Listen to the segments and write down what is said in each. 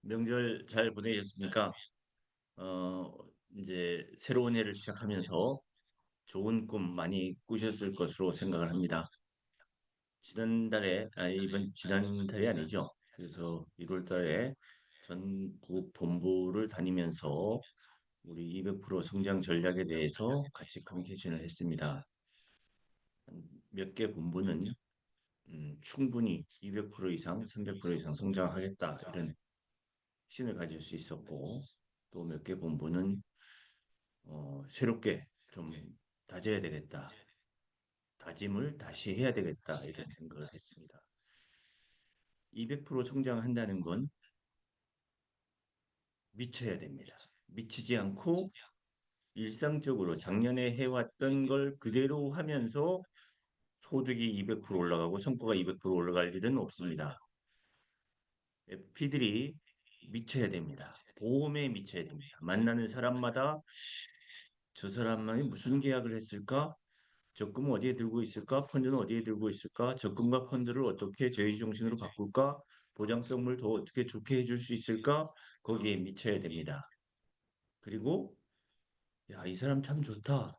명절 잘 보내셨습니까? 어, 이제 새로운 해를 시작하면서 좋은 꿈 많이 꾸셨을 것으로 생각을 합니다. 이번 지난달이 아니죠. 그래서 1월 달에 전국 본부를 다니면서 우리 200% 성장 전략에 대해서 같이 커뮤니케이션을 했습니다. 몇 개 본부는 충분히 200% 이상, 300% 이상 성장하겠다 이런 신을 가질 수 있었고 또 몇 개 본부는 새롭게 좀 다져야 되겠다. 다짐을 다시 해야 되겠다. 이런 생각을 했습니다. 200% 성장한다는 건 미쳐야 됩니다. 미치지 않고 일상적으로 작년에 해왔던 걸 그대로 하면서 소득이 200% 올라가고 성과가 200% 올라갈 일은 없습니다. 피들이 미쳐야 됩니다. 보험에 미쳐야 됩니다. 만나는 사람마다 저 사람만이 무슨 계약을 했을까? 적금은 어디에 들고 있을까? 펀드는 어디에 들고 있을까? 적금과 펀드를 어떻게 제휴정신으로 바꿀까? 보장성을 더 어떻게 좋게 해줄 수 있을까? 거기에 미쳐야 됩니다. 그리고 야, 이 사람 참 좋다.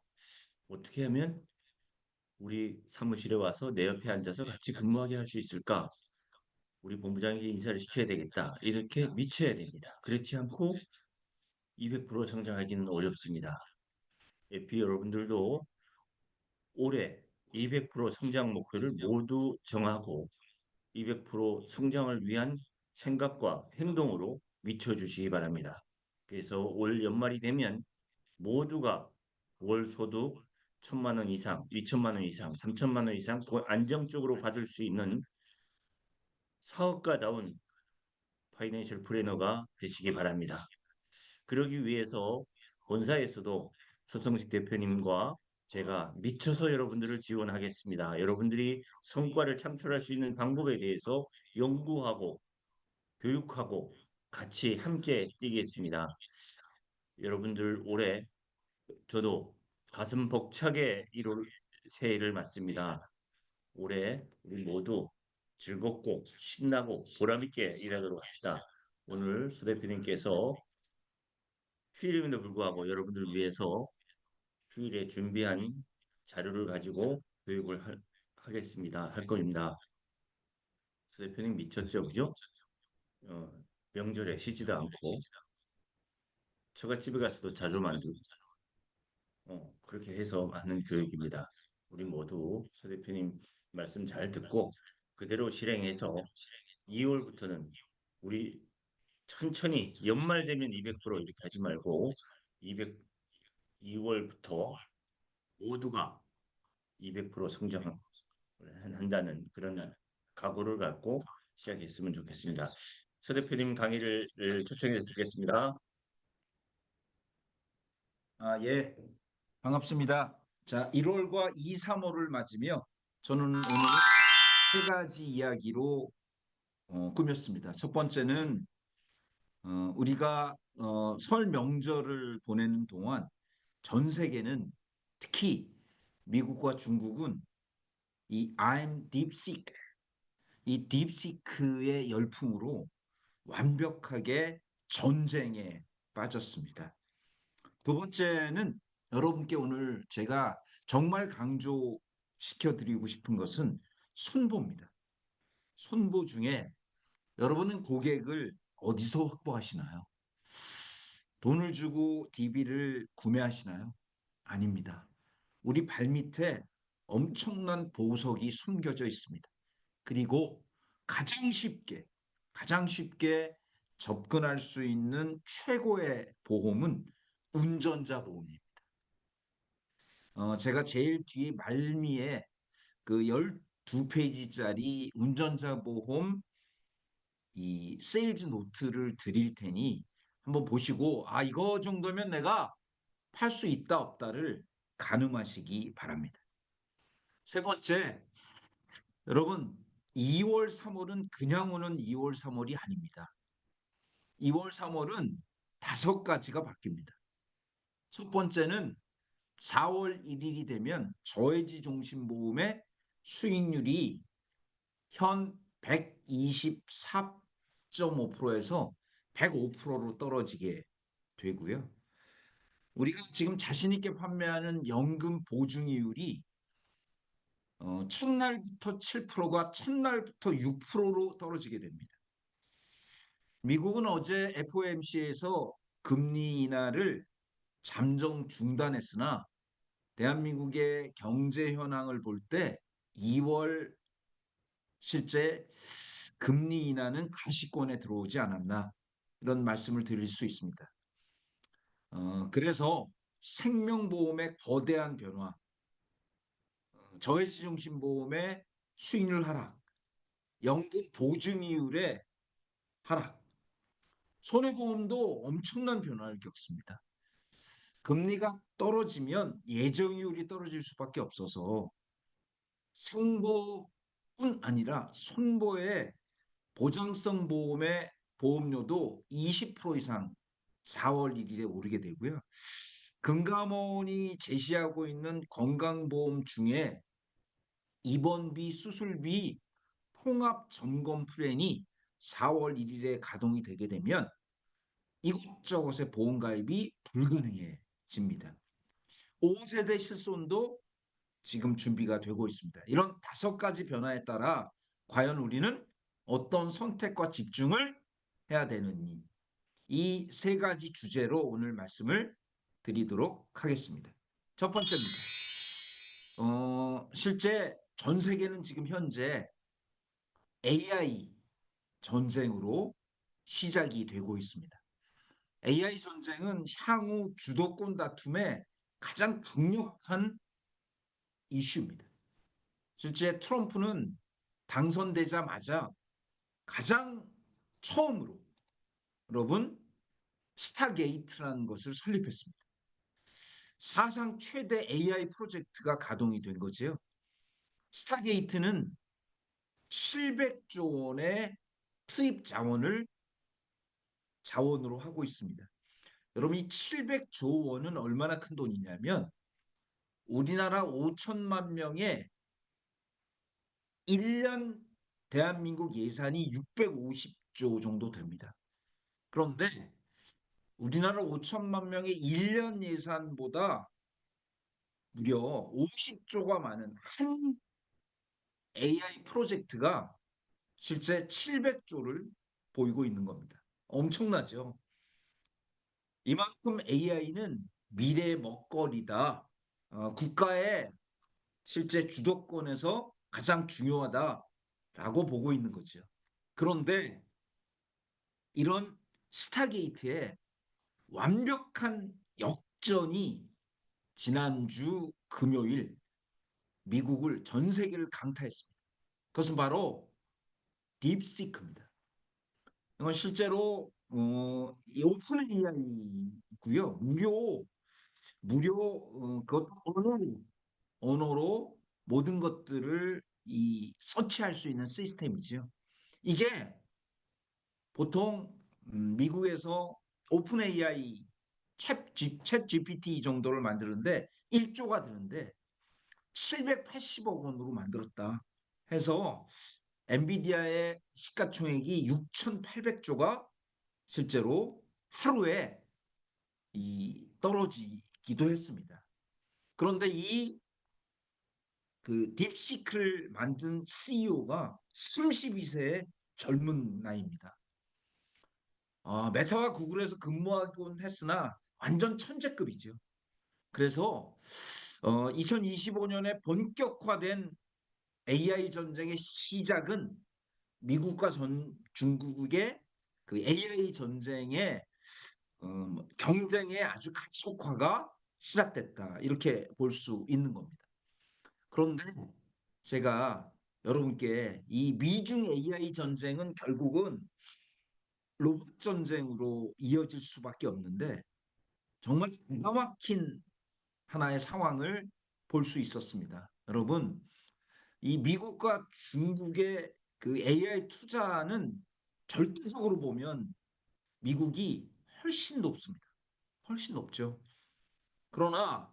어떻게 하면 우리 사무실에 와서 내 옆에 앉아서 같이 근무하게 할 수 있을까? 우리 본부장에게 인사를 시켜야 되겠다. 이렇게 미쳐야 됩니다. 그렇지 않고 200% 성장하기는 어렵습니다. 에피 여러분들도 올해 200% 성장 목표를 모두 정하고 200% 성장을 위한 생각과 행동으로 미쳐주시기 바랍니다. 그래서 올 연말이 되면 모두가 월 소득 1,000만 원 이상, 2천만 원 이상, 3천만 원 이상 안정적으로 받을 수 있는 사업가다운 파이낸셜 플래너가 되시기 바랍니다. 그러기 위해서 본사에서도 서성식 대표님과 제가 미쳐서 여러분들을 지원하겠습니다. 여러분들이 성과를 창출할 수 있는 방법에 대해서 연구하고 교육하고 같이 함께 뛰겠습니다. 여러분들 올해 저도 가슴 벅차게 1월 새해를 맞습니다. 올해 우리 모두 즐겁고 신나고 보람있게 일하도록 합시다. 오늘 수 대표님께서 휴일임에도 불구하고 여러분들 위해서 휴일에 준비한 자료를 가지고 하겠습니다. 할 겁니다. 수 대표님 미쳤죠, 그죠? 명절에 쉬지도 않고 처갓집에 가서도 자주 만들고 그렇게 해서 하는 교육입니다. 우리 모두 서 대표님 말씀 잘 듣고 그대로 실행해서 2월부터는 우리 천천히 연말 되면 200% 이렇게 하지 말고 200, 2월부터 모두가 200% 성장을 한다는 그런 각오를 갖고 시작했으면 좋겠습니다. 서 대표님 강의를 초청해서 듣겠습니다. 예, 반갑습니다. 자, 1월과 2, 3월을 맞으며 저는 오늘 세 가지 이야기로 꾸몄습니다. 첫 번째는 우리가 설 명절을 보내는 동안 전 세계는 특히 미국과 중국은 이 I'm DeepSeek, 이 딥시크의 열풍으로 완벽하게 전쟁에 빠졌습니다. 두 번째는 여러분께 오늘 제가 정말 강조시켜 드리고 싶은 것은 손보입니다. 손보 중에 여러분은 고객을 어디서 확보하시나요? 돈을 주고 DB를 구매하시나요? 아닙니다. 우리 발밑에 엄청난 보석이 숨겨져 있습니다. 그리고 가장 쉽게, 가장 쉽게 접근할 수 있는 최고의 보험은 운전자 보험입니다. 제가 제일 뒤에 말미에 그 12페이지짜리 운전자 보험 이 세일즈 노트를 드릴 테니 한번 보시고 이거 정도면 내가 팔 수 있다 없다를 가늠하시기 바랍니다. 세 번째, 여러분 2월, 3월은 그냥 오는 2월, 3월이 아닙니다. 2월, 3월은 다섯 가지가 바뀝니다. 첫 번째는 4월 1일이 되면 저해지 종신보험의 수익률이 현 124.5%에서 105%로 떨어지게 되고요. 우리가 지금 자신 있게 판매하는 연금 보증이율이 첫날부터 7%가 첫날부터 6%로 떨어지게 됩니다. 미국은 어제 FOMC에서 금리 인하를 잠정 중단했으나 대한민국의 경제 현황을 볼 때 2월 실제 금리 인하는 가시권에 들어오지 않았나 이런 말씀을 드릴 수 있습니다. 그래서 생명보험의 거대한 변화, 저해시 중심 보험의 수익률 하락, 연금 보증이율의 하락, 손해보험도 엄청난 변화를 겪습니다. 금리가 떨어지면 예정이율이 떨어질 수밖에 없어서 생보뿐 아니라 손보의 보장성 보험의 보험료도 20% 이상 4월 1일에 오르게 되고요. 금감원이 제시하고 있는 건강보험 중에 입원비, 수술비 통합 점검 플랜이 4월 1일에 가동이 되게 되면 이곳저곳의 보험 가입이 불가능해집니다. 5세대 실손도 지금 준비가 되고 있습니다. 이런 5가지 변화에 따라 과연 우리는 어떤 선택과 집중을 해야 되느니 이 3가지 주제로 오늘 말씀을 드리도록 하겠습니다. 첫 번째입니다. 실제 전 세계는 지금 현재 AI 전쟁으로 시작이 되고 있습니다. AI 전쟁은 향후 주도권 다툼의 가장 강력한 이슈입니다. 실제 트럼프는 당선되자마자 가장 처음으로 여러분 스타게이트라는 것을 설립했습니다. 사상 최대 AI 프로젝트가 가동이 된 거지요. 스타게이트는 700조 원의 투입 자원으로 하고 있습니다. 여러분 이 700조 원은 얼마나 큰 돈이냐면 우리나라 5천만 명의 1년 대한민국 예산이 650조 정도 됩니다. 그런데 우리나라 5천만 명의 1년 예산보다 무려 50조가 많은 한 AI 프로젝트가 실제 700조를 보이고 있는 겁니다. 엄청나죠? 이만큼 AI는 미래의 먹거리다. 국가의 실제 주도권에서 가장 중요하다라고 보고 있는 거죠. 그런데 이런 스타게이트의 완벽한 역전이 지난주 금요일 미국을 전 세계를 강타했습니다. 그것은 바로 딥시크입니다. 이건 실제로 이 오픈 AI고요. 무료 그것도 언어로 모든 것들을 서치할 수 있는 시스템이죠. 이게 보통 미국에서 오픈 AI 챗 GPT 정도를 만드는데 1조가 드는데 780억 원으로 만들었다 해서 엔비디아의 시가총액이 6,800조가 실제로 하루에 떨어지기도 했습니다. 그런데 그 딥시크를 만든 CEO가 32세의 젊은 나이입니다. 메타와 구글에서 근무하곤 했으나 완전 천재급이죠. 그래서 2025년에 본격화된 AI 전쟁의 시작은 미국과 중국의 그 AI 전쟁의 경쟁의 아주 가속화가 시작됐다. 이렇게 볼 수 있는 겁니다. 그런데 제가 여러분께 이 미중 AI 전쟁은 결국은 로봇 전쟁으로 이어질 수밖에 없는데 정말 기가 막힌 하나의 상황을 볼 수 있었습니다. 여러분, 이 미국과 중국의 그 AI 투자는 절대적으로 보면 미국이 훨씬 높습니다. 훨씬 높죠. 그러나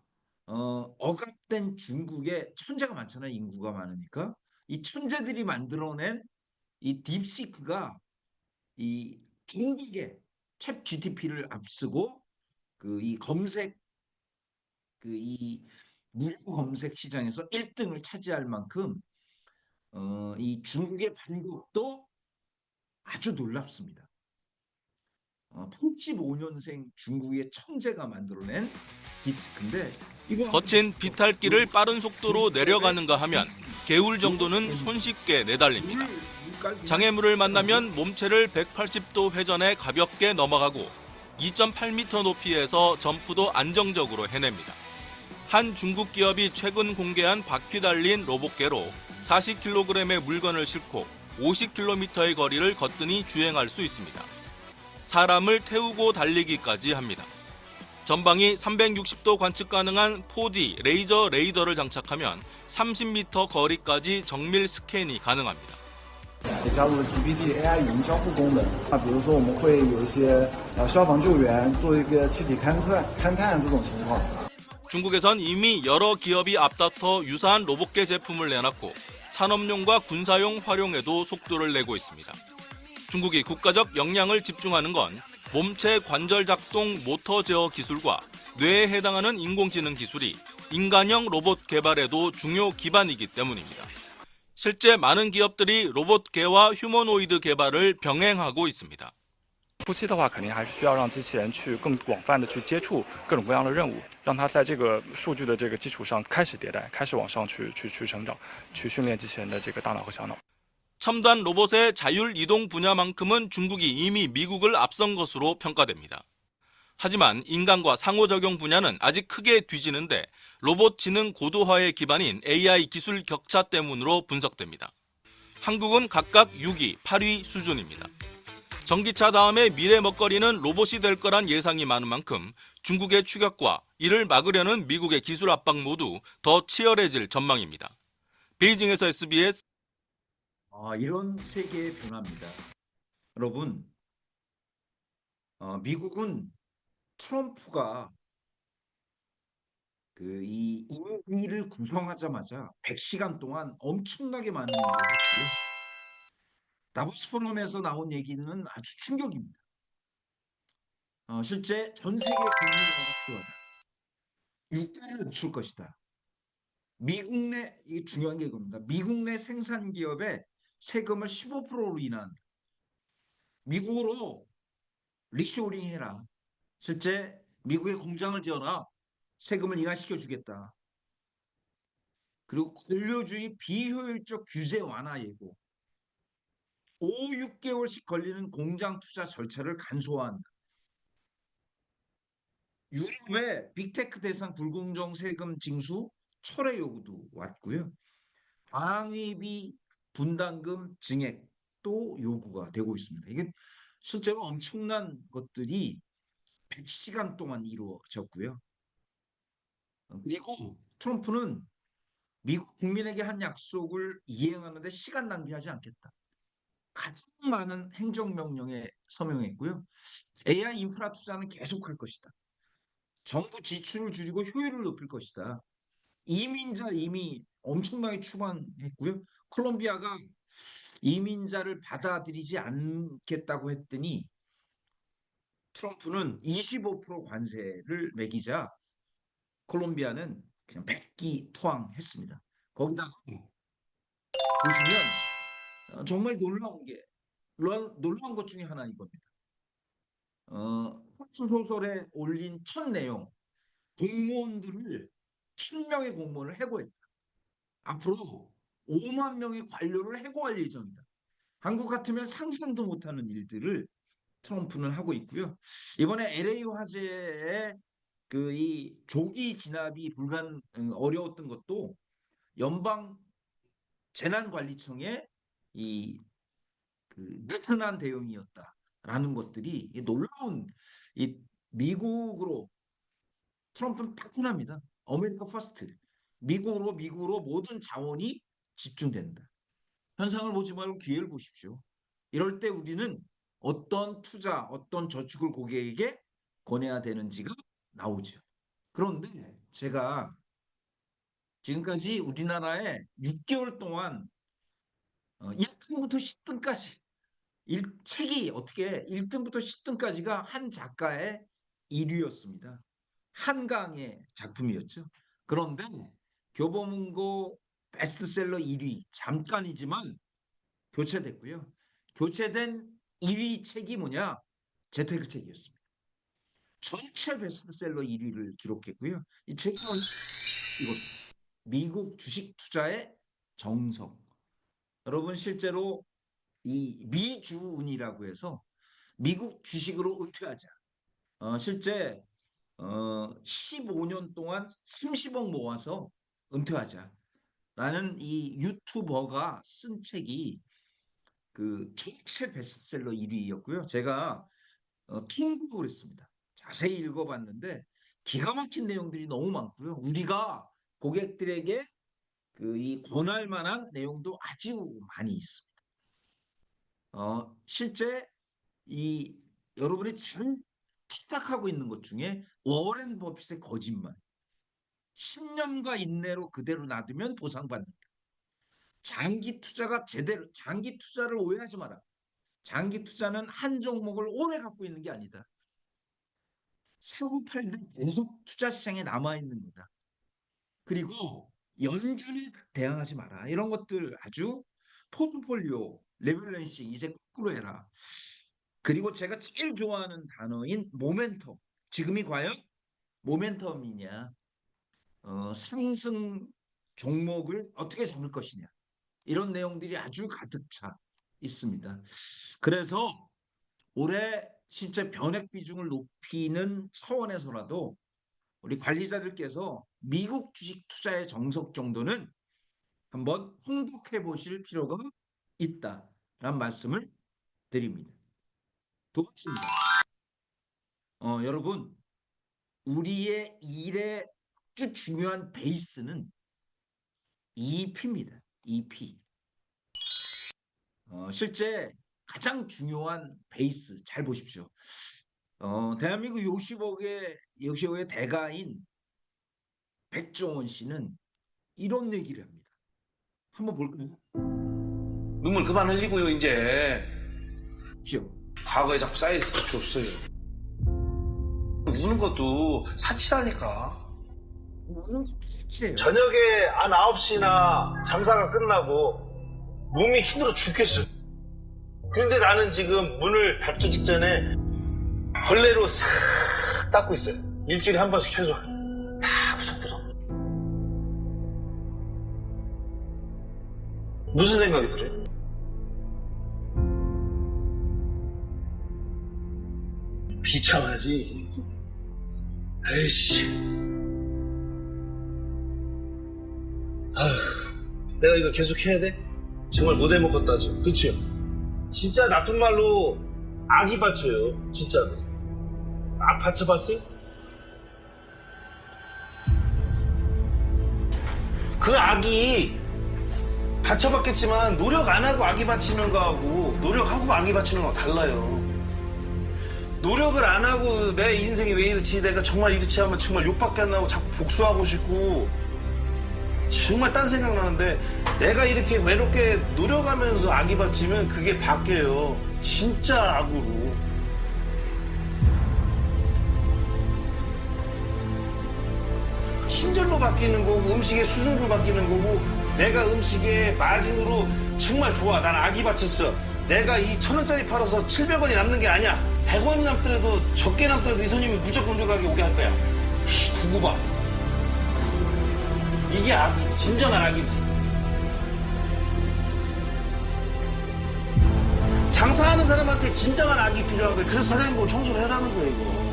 억압된 중국에 천재가 많잖아요. 인구가 많으니까. 이 천재들이 만들어낸 이 딥시크가 이 중국에 챗 GTP를 앞서고 그 이 검색 그 이 무료 검색 시장에서 1등을 차지할 만큼 이 중국의 반격도 아주 놀랍습니다. 85년생 중국의 천재가 만들어낸 딥스크인데 이거 거친 비탈길을 빠른 속도로 내려가는가 하면 개울 정도는 손쉽게 내달립니다. 장애물을 만나면 몸체를 180도 회전해 가볍게 넘어가고 2.8m 높이에서 점프도 안정적으로 해냅니다. 한 중국 기업이 최근 공개한 바퀴 달린 로봇개로 40kg의 물건을 싣고 50km의 거리를 거뜬히 주행할 수 있습니다. 사람을 태우고 달리기까지 합니다. 전방이 360도 관측 가능한 4D 레이저 레이더를 장착하면 30m 거리까지 정밀 스캔이 가능합니다. 也加入了 GPT AI 语音交互功能啊，比如说我们会有一些消防救援做一个气体勘探这种情况。 중국에선 이미 여러 기업이 앞다퉈 유사한 로봇개 제품을 내놨고 산업용과 군사용 활용에도 속도를 내고 있습니다. 중국이 국가적 역량을 집중하는 건 몸체 관절 작동 모터 제어 기술과 뇌에 해당하는 인공지능 기술이 인간형 로봇 개발에도 중요 기반이기 때문입니다. 실제 많은 기업들이 로봇개와 휴머노이드 개발을 병행하고 있습니다. 初期的话，肯定还是需要让机器人去更广泛的去接触各种各样的任务，让它在这个数据的这个基础上开始迭代，开始往上去成长，去训练机器人的这个大脑和小脑。 첨단 로봇의 자율 이동 분야만큼은 중국이 이미 미국을 앞선 것으로 평가됩니다. 하지만 인간과 상호작용 분야는 아직 크게 뒤지는데 로봇 지능 고도화의 기반인 AI 기술 격차 때문으로 분석됩니다. 한국은 각각 6위, 8위 수준입니다. 전기차 다음에 미래 먹거리는 로봇이 될 거란 예상이 많은 만큼 중국의 추격과 이를 막으려는 미국의 기술 압박 모두 더 치열해질 전망입니다. 베이징에서 SBS 이런 세계의 변화입니다. 여러분, 미국은 트럼프가 이 임기를 구성하자마자 100시간 동안 엄청나게 많은 일을 했고요. 다보스 포럼에서 나온 얘기는 아주 충격입니다. 실제 전 세계 국민화가 필요하다. 유가를 낮출 것이다. 미국 내, 이게 중요한 게 이겁니다. 미국 내 생산 기업의 세금을 15%로 인하한다. 미국으로 리쇼링 해라. 실제 미국에 공장을 지어라. 세금을 인하시켜 주겠다. 그리고 권료주의 비효율적 규제 완화 예고. 5, 6개월씩 걸리는 공장 투자 절차를 간소화한다. 유럽의 빅테크 대상 불공정 세금 징수 철회 요구도 왔고요. 방위비 분담금 증액도 요구가 되고 있습니다. 이게 실제로 엄청난 것들이 100시간 동안 이루어졌고요. 그리고 트럼프는 미국 국민에게 한 약속을 이행하는데 시간 낭비하지 않겠다. 가장 많은 행정명령에 서명했고요. AI 인프라 투자는 계속할 것이다. 정부 지출을 줄이고 효율을 높일 것이다. 이민자 이미 엄청나게 추방했고요. 콜롬비아가 이민자를 받아들이지 않겠다고 했더니 트럼프는 25% 관세를 매기자 콜롬비아는 그냥 백기 투항했습니다. 거기다가 보시면 정말 놀라운 것 중에 하나 이겁니다. 소설에 올린 첫 내용, 공무원들을 1000명의 공무원을 해고했다. 앞으로 5만 명의 관료를 해고할 예정이다. 한국 같으면 상상도 못하는 일들을 트럼프는 하고 있고요. 이번에 LA 화재의 이 조기 진압이 어려웠던 것도 연방 재난관리청의 느슨한 대응이었다라는 것들이 놀라운 미국으로 트럼프는 타고납니다. 아메리카 퍼스트. 미국으로 모든 자원이 집중된다. 현상을 보지 말고 기회를 보십시오. 이럴 때 우리는 어떤 투자, 어떤 저축을 고객에게 권해야 되는지가 나오죠. 그런데 제가 지금까지 우리나라에 6개월 동안 1등부터 10등까지 책이 어떻게 1등부터 10등까지가 한 작가의 1위였습니다. 한강의 작품이었죠. 그런데 교보문고 베스트셀러 1위 잠깐이지만 교체됐고요. 교체된 1위 책이 뭐냐? 재테크 책이었습니다. 전체 베스트셀러 1위를 기록했고요. 이 책은 이것 미국 주식 투자의 정석. 여러분 실제로 이 미주은이라고 해서 미국 주식으로 은퇴하자. 실제 15년 동안 30억 모아서 은퇴하자라는 이 유튜버가 쓴 책이 그 전체 베스트셀러 1위였고요. 제가 통독을 했습니다. 자세히 읽어봤는데 기가 막힌 내용들이 너무 많고요. 우리가 고객들에게 이 권할 만한 내용도 아주 많이 있습니다. 실제 이 여러분이 잘 착각하고 있는 것 중에 워렌 버핏의 거짓말. 10년과 인내로 그대로 놔두면 보상받는다. 장기 투자를 오해하지 마라. 장기 투자는 한 종목을 오래 갖고 있는 게 아니다. 사고 팔든 계속 투자 시장에 남아있는 거다. 그리고 연준에 대항하지 마라. 이런 것들 아주 포트폴리오, 레벨런싱 이제 거꾸로 해라. 그리고 제가 제일 좋아하는 단어인 모멘텀. 지금이 과연 모멘텀이냐. 상승 종목을 어떻게 잡을 것이냐. 이런 내용들이 아주 가득 차 있습니다. 그래서 올해 실제 변액 비중을 높이는 차원에서라도 우리 관리자들께서 미국 주식 투자의 정석 정도는 한번 홍독해 보실 필요가 있다라는 말씀을 드립니다. 두 번째입니다. 여러분 우리의 일의 아주 중요한 베이스는 EP입니다. EP. 실제 가장 중요한 베이스 잘 보십시오. 대한민국 요시오의 대가인 백종원 씨는 이런 얘기를 합니다. 한번 볼까요? 눈물 그만 흘리고요 이제. 그렇죠? 과거에 자꾸 쌓여있을 필요 없어요. 우는 것도 사치라니까. 우는 것도 사치예요. 저녁에 한 9시나 장사가 끝나고 몸이 힘들어 죽겠어. 그런데 나는 지금 문을 닫기 직전에 걸레로 싹 닦고 있어요. 일주일에 한 번씩 최소한. 다 구석구석. 무슨 생각이 들어요? 비참하지. 에이씨. 아휴, 내가 이거 계속 해야 돼? 정말 못 해먹겠다 지금. 그치요? 진짜 나쁜 말로 악이 받쳐요. 진짜로. 악 받쳐봤어요? 그 악이 받쳐봤겠지만 노력 안 하고 악이 받치는 거하고 노력하고 악이 받치는 거하고 달라요. 노력을 안 하고 내 인생이 왜 이렇지, 내가 정말 이렇지 하면 정말 욕밖에 안 나고 자꾸 복수하고 싶고 정말 딴 생각 나는데, 내가 이렇게 외롭게 노력하면서 악이 받치면 그게 바뀌어요. 진짜 악으로. 친절로 바뀌는 거고 음식의 수준으로 바뀌는 거고, 내가 음식의 마진으로 정말 좋아. 난 악이 받쳤어. 내가 이 1,000원짜리 팔아서 700원이 남는 게 아니야. 100원 남더라도 적게 남더라도 이 손님이 무조건 가게 오게 할 거야. 두고 봐. 이게 악이지. 진정한 악이지. 장사하는 사람한테 진정한 악이 필요한 거예요. 그래서 사장님 보고 청소를 해라는 거예요.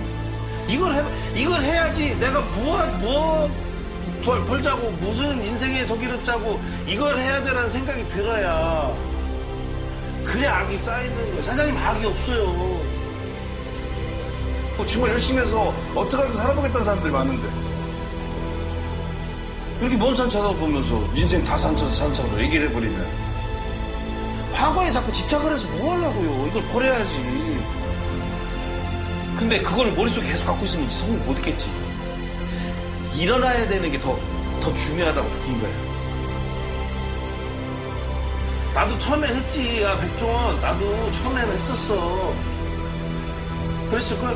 이걸 해야지 내가 벌자고 무슨 인생에 저기를 짜고 이걸 해야 되라는 생각이 들어야 그래 악이 쌓이는 거예요. 사장님 악이 없어요. 정말 열심히 해서 어떻게든 살아보겠다는 사람들이 많은데 이렇게 먼 산 찾아보면서 인생 다 산처럼 얘기를 해버리면 과거에 자꾸 집착을 해서 뭐 하려고요. 이걸 버려야지. 근데 그걸 머릿속에 계속 갖고 있으면 성을 못 있겠지. 일어나야 되는 게 더 중요하다고 느낀 거예요. 나도 처음엔 했지. 야, 백종원, 나도 처음엔 했었어. 그랬을걸?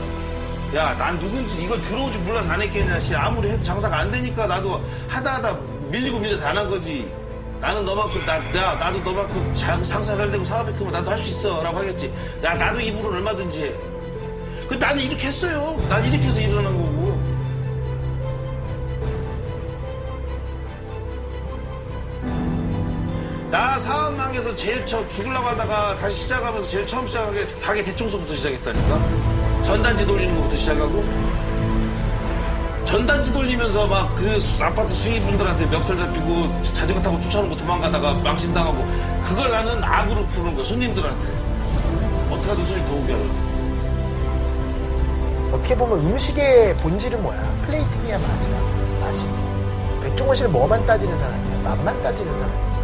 야, 난 누군지 이걸 들어온 줄 몰라서 안 했겠냐, 씨. 아무리 해도 장사가 안 되니까 나도 하다 밀리고 밀려서 안 한 거지. 나는 너만큼, 나도 너만큼 장사 잘 되고 사업이 크면 나도 할 수 있어. 라고 하겠지. 야, 나도 이 부분 얼마든지 해. 나는 이렇게 했어요. 난 이렇게 해서 일어난 거고. 나 사업망에서 제일 처음 죽으려고 하다가 다시 시작하면서 제일 처음 시작한 게 가게 대청소부터 시작했다니까. 전단지 돌리는 것부터 시작하고. 전단지 돌리면서 막 그 아파트 수익분들한테 멱살 잡히고 자전거 타고 쫓아오는 거 도망가다가 망신당하고. 그걸 나는 악으로 푸는 거야, 손님들한테. 어떻게 하든 손님 더 오게 하려고. 어떻게 보면 음식의 본질은 뭐야? 플레이팅이야, 맛이야. 맛이지. 백종원 씨는 뭐만 따지는 사람이야? 맛만 따지는 사람이지.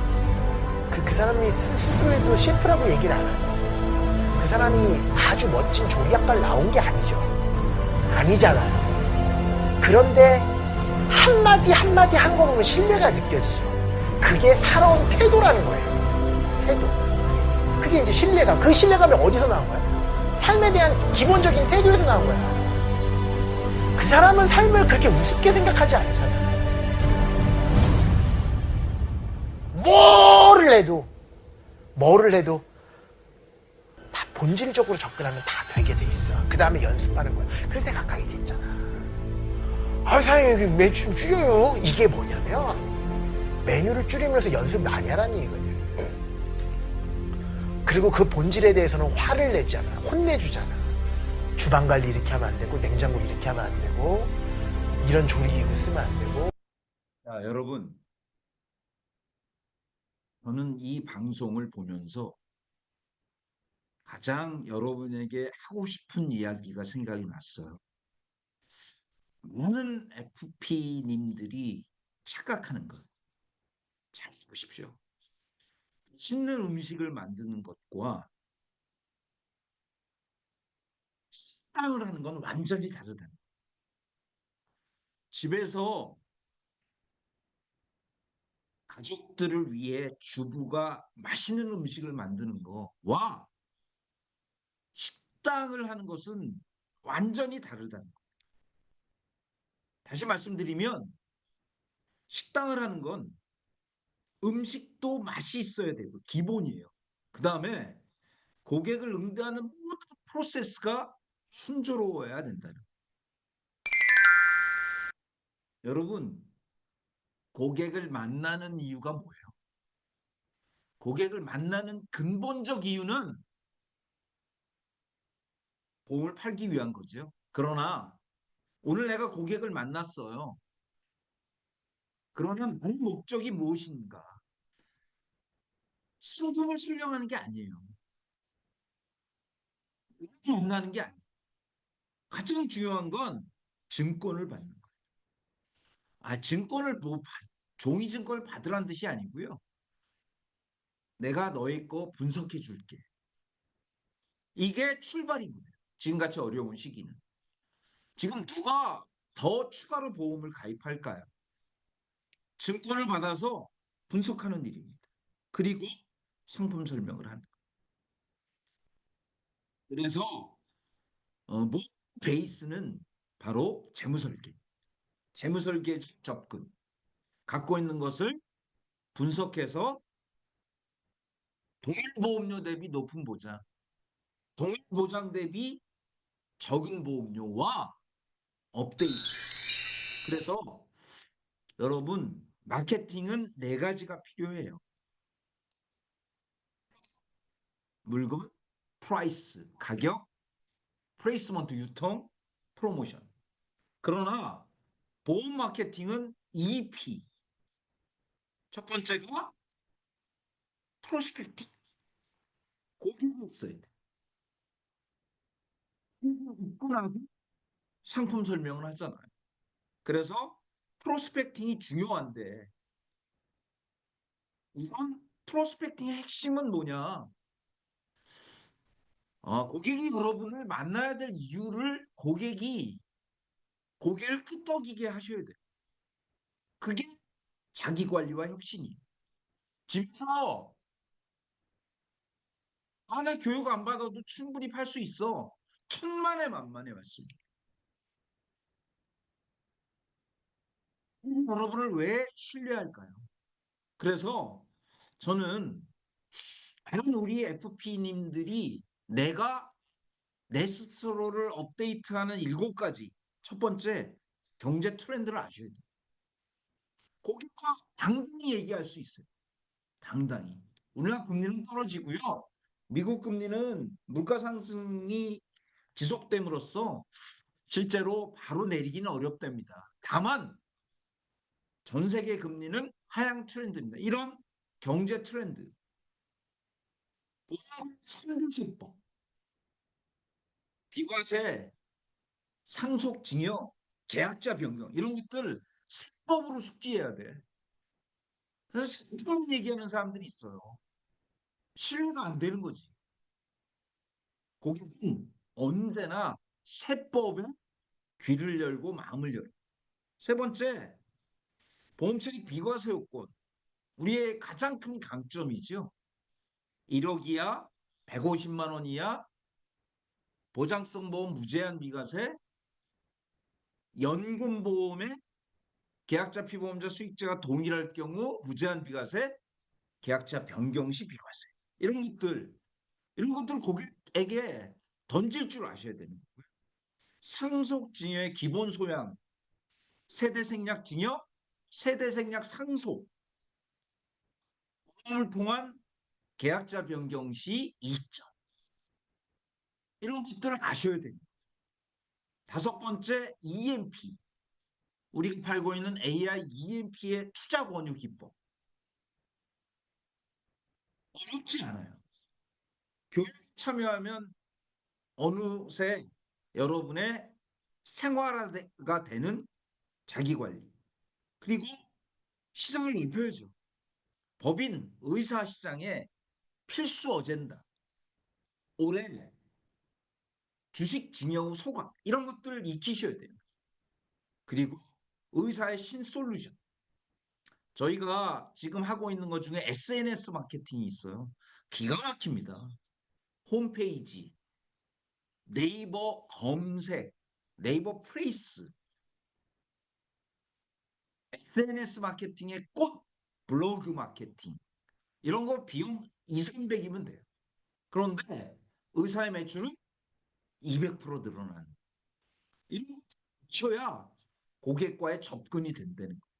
그 사람이 스스로에도 셰프라고 얘기를 안 하지. 그 사람이 아주 멋진 조리학과를 나온 게 아니죠. 아니잖아요. 그런데 한마디 한마디 한 거 보면 신뢰가 느껴지죠. 그게 살아온 태도라는 거예요. 태도. 그게 이제 신뢰감. 그 신뢰감이 어디서 나온 거야? 삶에 대한 기본적인 태도에서 나온 거야. 그 사람은 삶을 그렇게 우습게 생각하지 않잖아. 뭐를 해도 다 본질적으로 접근하면 다 되게 돼 있어. 그 다음에 연습하는 거야. 그래서 내가 아까 얘기했잖아. 사장님 매출 좀 줄여요. 이게 뭐냐면 메뉴를 줄이면서 연습 많이 하라는 얘기거든. 그리고 그 본질에 대해서는 화를 내지 않아. 혼내주잖아. 주방 관리 이렇게 하면 안 되고, 냉장고 이렇게 하면 안 되고, 이런 조리기구 쓰면 안 되고. 자, 여러분, 저는 이 방송을 보면서 가장 여러분에게 하고 싶은 이야기가 생각이 났어요. 많은 FP님들이 착각하는 것. 잘 보십시오. 맛있는 음식을 만드는 것과 식당을 하는 건 완전히 다르다. 집에서 가족들을 위해 주부가 맛있는 음식을 만드는 거와 식당을 하는 것은 완전히 다르다는 거. 다시 말씀드리면 식당을 하는 건 음식도 맛이 있어야 되고 기본이에요. 그 다음에 고객을 응대하는 모든 프로세스가 순조로워야 된다는 거예요. 여러분, 고객을 만나는 이유가 뭐예요? 고객을 만나는 근본적 이유는 보험을 팔기 위한 거죠. 그러나 오늘 내가 고객을 만났어요. 그러면 그 목적이 무엇인가? 상품을 설명하는 게 아니에요. 만나는 게 아니에요. 가장 중요한 건 증권을 받는 거예요. 증권을 종이 증권을 받으라는 뜻이 아니고요. 내가 너의 거 분석해 줄게. 이게 출발인 거예요. 지금같이 어려운 시기는. 지금 누가 더 추가로 보험을 가입할까요? 증권을 받아서 분석하는 일입니다. 그리고 상품 설명을 하는 거예요. 그래서 베이스는 바로 재무설계. 재무설계 접근. 갖고 있는 것을 분석해서 동일보험료 대비 높은 보장, 동일보장 대비 적은 보험료와 업데이트. 그래서 여러분, 마케팅은 4가지가 필요해요. 물건, 프라이스, 가격, 플레이스먼트, 유통, 프로모션. 그러나 보험 마케팅은 EP. 첫 번째가 프로스펙팅. 고객이 있어야 돼. 있고 나서 상품 설명을 하잖아요. 그래서 프로스펙팅이 중요한데 우선 프로스펙팅의 핵심은 뭐냐? 고객이 여러분을 만나야 될 이유를 고객을 끄떡이게 하셔야 돼요. 그게 자기 관리와 혁신이에요. 집에서 나 교육 안 받아도 충분히 팔 수 있어. 천만에 만만에 맞습니다. 여러분을 왜 신뢰할까요? 그래서 저는 과연 우리 FP님들이 내가 내 스스로를 업데이트하는 7가지. 첫 번째, 경제 트렌드를 아셔야 돼요. 고객과 당당히 얘기할 수 있어요. 당당히. 우리나라 금리는 떨어지고요. 미국 금리는 물가 상승이 지속됨으로써 실제로 바로 내리기는 어렵답니다. 다만 전 세계 금리는 하향 트렌드입니다. 이런 경제 트렌드. 3대 세법, 비과세, 상속징역, 계약자 변경 이런 것들 세법으로 숙지해야 돼. 그래서 세법 얘기하는 사람들이 있어요. 신뢰가 안 되는 거지. 고객은 언제나 세법에 귀를 열고 마음을 열어. 세 번째, 보험처리 비과세 요건. 우리의 가장 큰 강점이죠. 1억 이하, 150만 원 이하, 보장성 보험 무제한 비과세, 연금보험에 계약자 피보험자 수익자가 동일할 경우 무제한 비과세, 계약자 변경 시 비과세. 이런 것들 고객에게 던질 줄 아셔야 되는 거고요. 상속증여의 기본 소양, 세대생략 증여, 세대생략 상속, 보험을 통한 계약자 변경 시 이점. 이런 것들을 아셔야 됩니다. 5번째, EMP. 우리가 팔고 있는 AI EMP의 투자 권유 기법. 어렵지 않아요. 교육에 참여하면 어느새 여러분의 생활화가 되는 자기관리. 그리고 시장을 넓혀야죠. 법인, 의사 시장의 필수 어젠다. 올해 주식 증여 후 소각 이런 것들을 익히셔야 돼요. 그리고 의사의 신솔루션. 저희가 지금 하고 있는 것 중에 SNS 마케팅이 있어요. 기가 막힙니다. 홈페이지, 네이버 검색, 네이버 프레이스, SNS 마케팅의 꽃, 블로그 마케팅 이런 거 비용 200~300이면 돼요. 그런데 의사의 매출은 200% 늘어나는. 이런 거 쳐야 고객과의 접근이 된다는 거예요.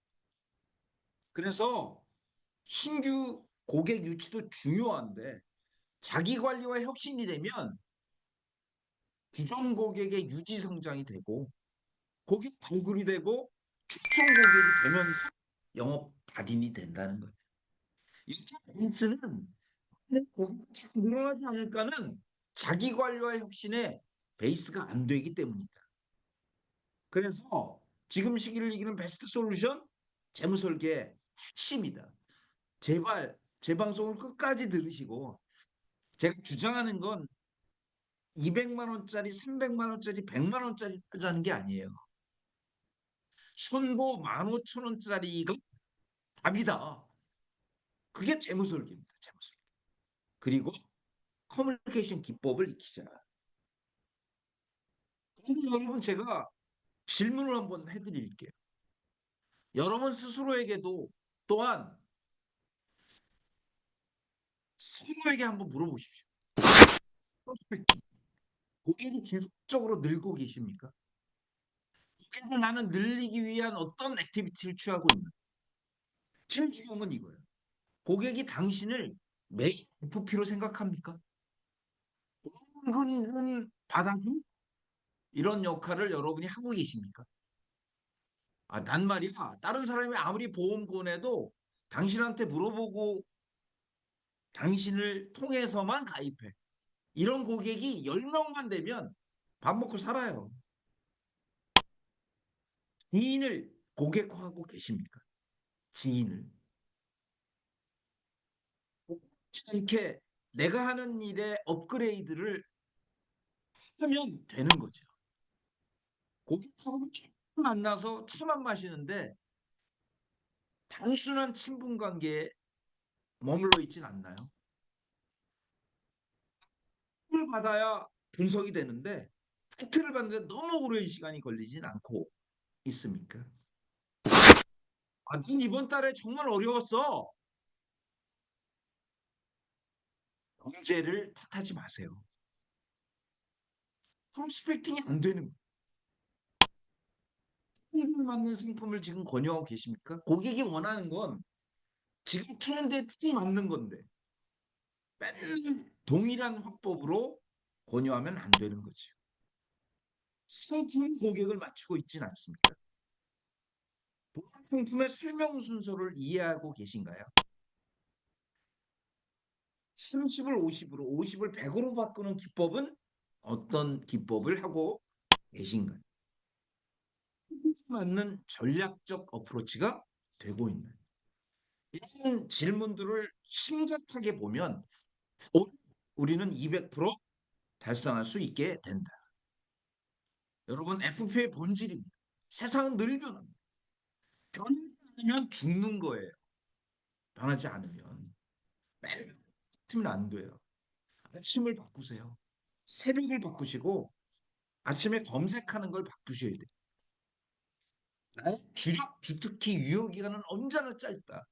그래서 신규 고객 유치도 중요한데 자기 관리와 혁신이 되면 기존 고객의 유지 성장이 되고 고객 발굴이 되고 축성 고객이 되면서 영업 달인이 된다는 거예요. 이렇게 베이스는 고객이 자꾸 늘어나지 않을까는 자기 관리와 혁신의 베이스가 안 되기 때문이다. 그래서 지금 시기를 이기는 베스트 솔루션 재무설계 핵심이다. 제발 제 방송을 끝까지 들으시고 제가 주장하는 건 200만 원짜리, 300만 원짜리, 100만 원짜리 하자는 게 아니에요. 손보 15,000원짜리가 답이다. 그게 재무설계입니다. 재무설계. 그리고 커뮤니케이션 기법을 익히자. 근데 여러분 제가 질문을 한번 해드릴게요. 여러분 스스로에게도 또한 서로에게 한번 물어보십시오. 고객이 지속적으로 늘고 계십니까? 고객을 나는 늘리기 위한 어떤 액티비티를 취하고 있나? 제일 중요한 건 이거예요. 고객이 당신을 매일 FP로 생각합니까? 은근 받아준 이런 역할을 여러분이 하고 계십니까? 난 말이야. 다른 사람이 아무리 보험 권해도 당신한테 물어보고 당신을 통해서만 가입해. 이런 고객이 10명만 되면 밥 먹고 살아요. 지인을 고객화하고 계십니까? 지인을. 이렇게 내가 하는 일에 업그레이드를 하면 되는 거죠. 고객하고 만나서 차만 마시는데 단순한 친분 관계에 머물러 있진 않나요? 팩트를 받아야 분석이 되는데 팩트를 받는데 너무 오랜 시간이 걸리진 않고 있습니까? 난 이번 달에 정말 어려웠어. 경제를 탓하지 마세요. 프로스펙팅이 안 되는 거예요. 상품을 맞는 상품을 지금 권유하고 계십니까? 고객이 원하는 건 지금 트렌드에 딱 맞는 건데 맨날 동일한 화법으로 권유하면 안 되는 거죠. 상품 고객을 맞추고 있지는 않습니다. 상품의 설명 순서를 이해하고 계신가요? 30을 50으로, 50을 100으로 바꾸는 기법은 어떤 기법을 하고 계신가요? 맞는 전략적 어프로치가 되고 있는 이런 질문들을 심각하게 보면 우리는 200% 달성할 수 있게 된다. 여러분, FP의 본질입니다. 세상은 늘 변합니다. 변하지 않으면 죽는 거예요. 변하지 않으면 매일 같으면 안 돼요. 아침을 바꾸세요. 새벽을 바꾸시고 아침에 검색하는 걸 바꾸셔야 돼요. 나의 주력 주특기 유효 기간은 언제나 짧다.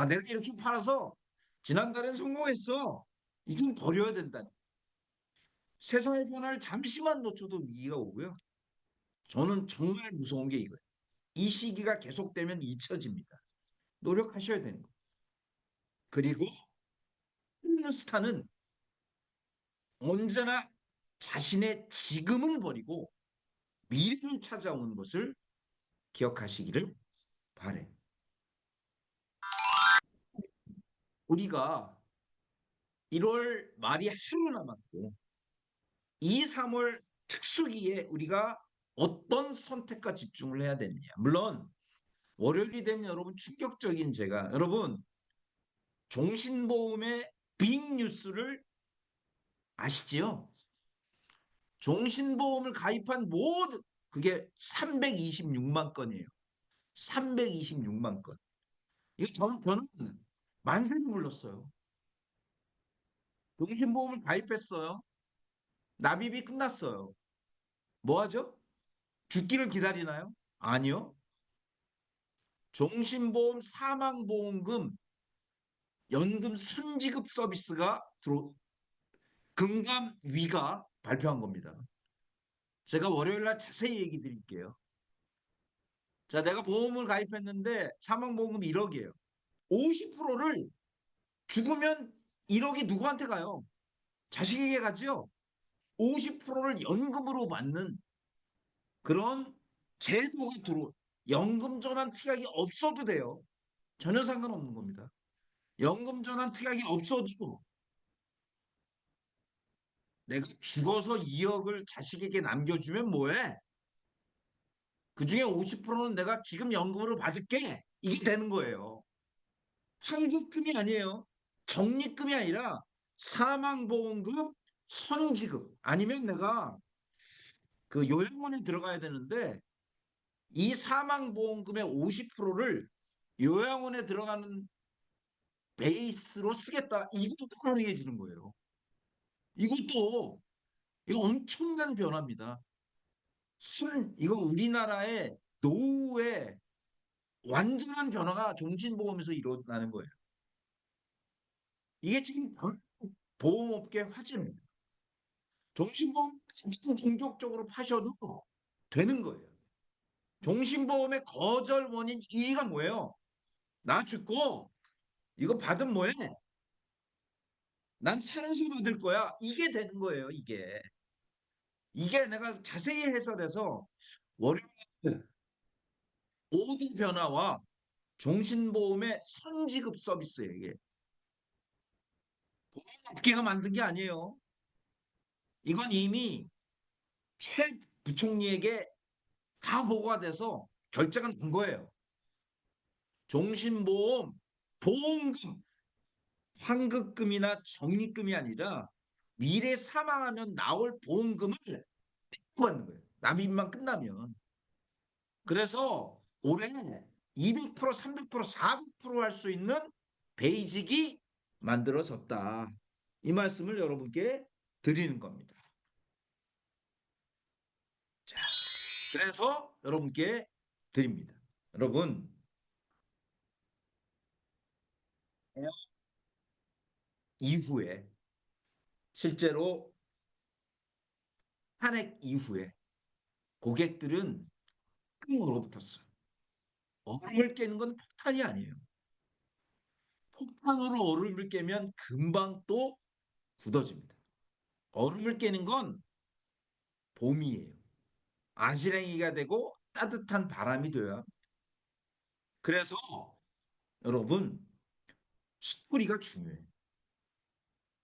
내가 이렇게 팔아서 지난달엔 성공했어. 이건 버려야 된다. 세상의 변화를 잠시만 놓쳐도 위기가 오고요. 저는 정말 무서운 게 이거예요. 이 시기가 계속되면 잊혀집니다. 노력하셔야 되는 거예요. 그리고 스타는 언제나 자신의 지금을 버리고 미래를 찾아오는 것을 기억하시기를 바래요. 우리가 1월 말이 하루 남았고 이 3월 특수기에 우리가 어떤 선택과 집중을 해야 되느냐. 물론 월요일이 되면 여러분 충격적인 여러분 종신보험의 빅뉴스를 아시지요? 종신보험을 가입한 모든 그게 326만 건이에요. 326만 건. 이거 저는 만세를 불렀어요. 종신보험을 가입했어요. 납입이 끝났어요. 뭐 하죠? 죽기를 기다리나요? 아니요. 종신보험 사망보험금 연금 선지급 서비스가 금감위가 발표한 겁니다. 제가 월요일 날 자세히 얘기 드릴게요. 자, 내가 보험을 가입했는데 사망보험금 1억이에요. 50%를 죽으면 1억이 누구한테 가요? 자식에게 가죠. 50%를 연금으로 받는 그런 제도가 연금 전환 특약이 없어도 돼요. 전혀 상관없는 겁니다. 연금 전환 특약이 없어도 내가 죽어서 2억을 자식에게 남겨주면 뭐해? 그 중에 50%는 내가 지금 연금으로 받을게. 이게 되는 거예요. 환급금이 아니에요. 적립금이 아니라 사망보험금 선지급 아니면 내가 그 요양원에 들어가야 되는데 이 사망보험금의 50%를 요양원에 들어가는 베이스로 쓰겠다. 이것도 가능해지는 거예요. 이거 엄청난 변화입니다. 이거 우리나라의 노후의 완전한 변화가 종신보험에서 일어나는 거예요. 이게 지금 보험업계 화제입니다. 종신보험 공격적으로 파셔도 되는 거예요. 종신보험의 거절 원인 1위가 뭐예요? 나 죽고 이거 받으면 뭐해? 난 산수 받을 거야. 이게 되는 거예요. 이게 내가 자세히 해설해서 월요일 모두 변화와 종신보험의 선지급 서비스예요. 이게 보험업계가 만든 게 아니에요. 이건 이미 최 부총리에게 다 보고가 돼서 결제가 난 거예요. 종신보험 보험금 환급금이나 적립금이 아니라 미래 사망하면 나올 보험금을 받는 거예요. 납입만 끝나면. 그래서 올해 200%, 300%, 400% 할 수 있는 베이직이 만들어졌다. 이 말씀을 여러분께 드리는 겁니다. 자, 그래서 여러분께 드립니다. 여러분, 이후에 실제로 탄핵 이후에 고객들은 끙 얼어붙었어요. 얼음을 깨는 건 폭탄이 아니에요. 폭탄으로 얼음을 깨면 금방 또 굳어집니다. 얼음을 깨는 건 봄이에요. 아지랭이가 되고 따뜻한 바람이 돼야 합니다. 그래서 여러분, 스토리가 중요해요.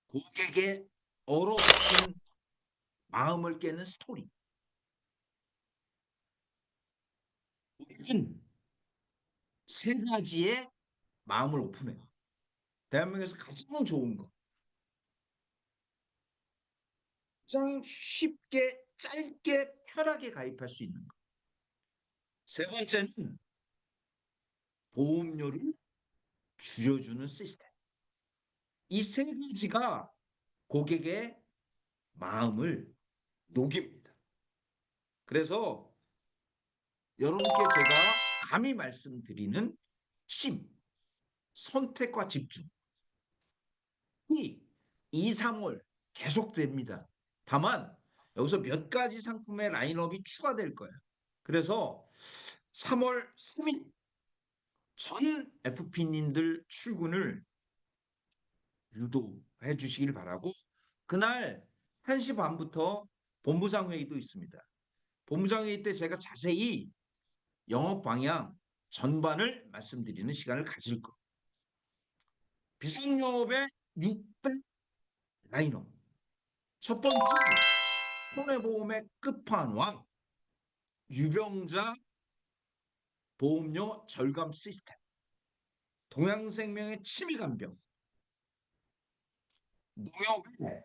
고객의 얼어붙은 마음을 깨는 스토리. 고객은 세 가지의 마음을 오픈해요. 대한민국에서 가장 좋은 거. 가장 쉽게, 짧게, 편하게 가입할 수 있는 거. 세 번째는 보험료를 줄여주는 시스템. 이 세 가지가 고객의 마음을 녹입니다. 그래서 여러분께 제가 감히 말씀드리는 힘, 선택과 집중. 이 2, 3월 계속됩니다. 다만 여기서 몇 가지 상품의 라인업이 추가될 거예요. 그래서 3월 3일 전 FP님들 출근을 유도해 주시길 바라고, 그날 1시 반부터 본부장 회의도 있습니다. 본부장 회의 때 제가 자세히 영업 방향 전반을 말씀드리는 시간을 가질 거. 비상영업의 600 라인업. 첫 번째, 손해보험의 끝판왕, 유병자 보험료 절감 시스템. 동양생명의 치매간병, 농협의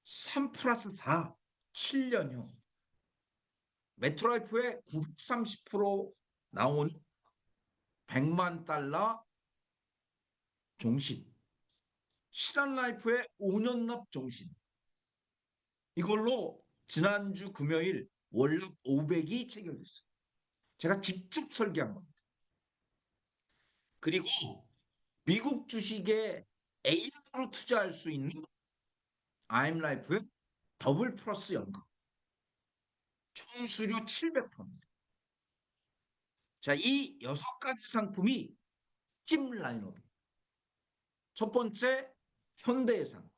3+4 7년형, 메트라이프의 930% 나온 100만 달러 종신, 신한라이프의 5년 납 종신. 이걸로 지난주 금요일 월납 500이 체결됐어요. 제가 직접 설계한 겁니다. 그리고 미국 주식에 A로 투자할 수 있는 IM라이프의 더블 플러스 연금, 총 수료 700%입니다. 자, 이 6가지 상품이 찜 라인업입니다. 첫 번째, 현대해상.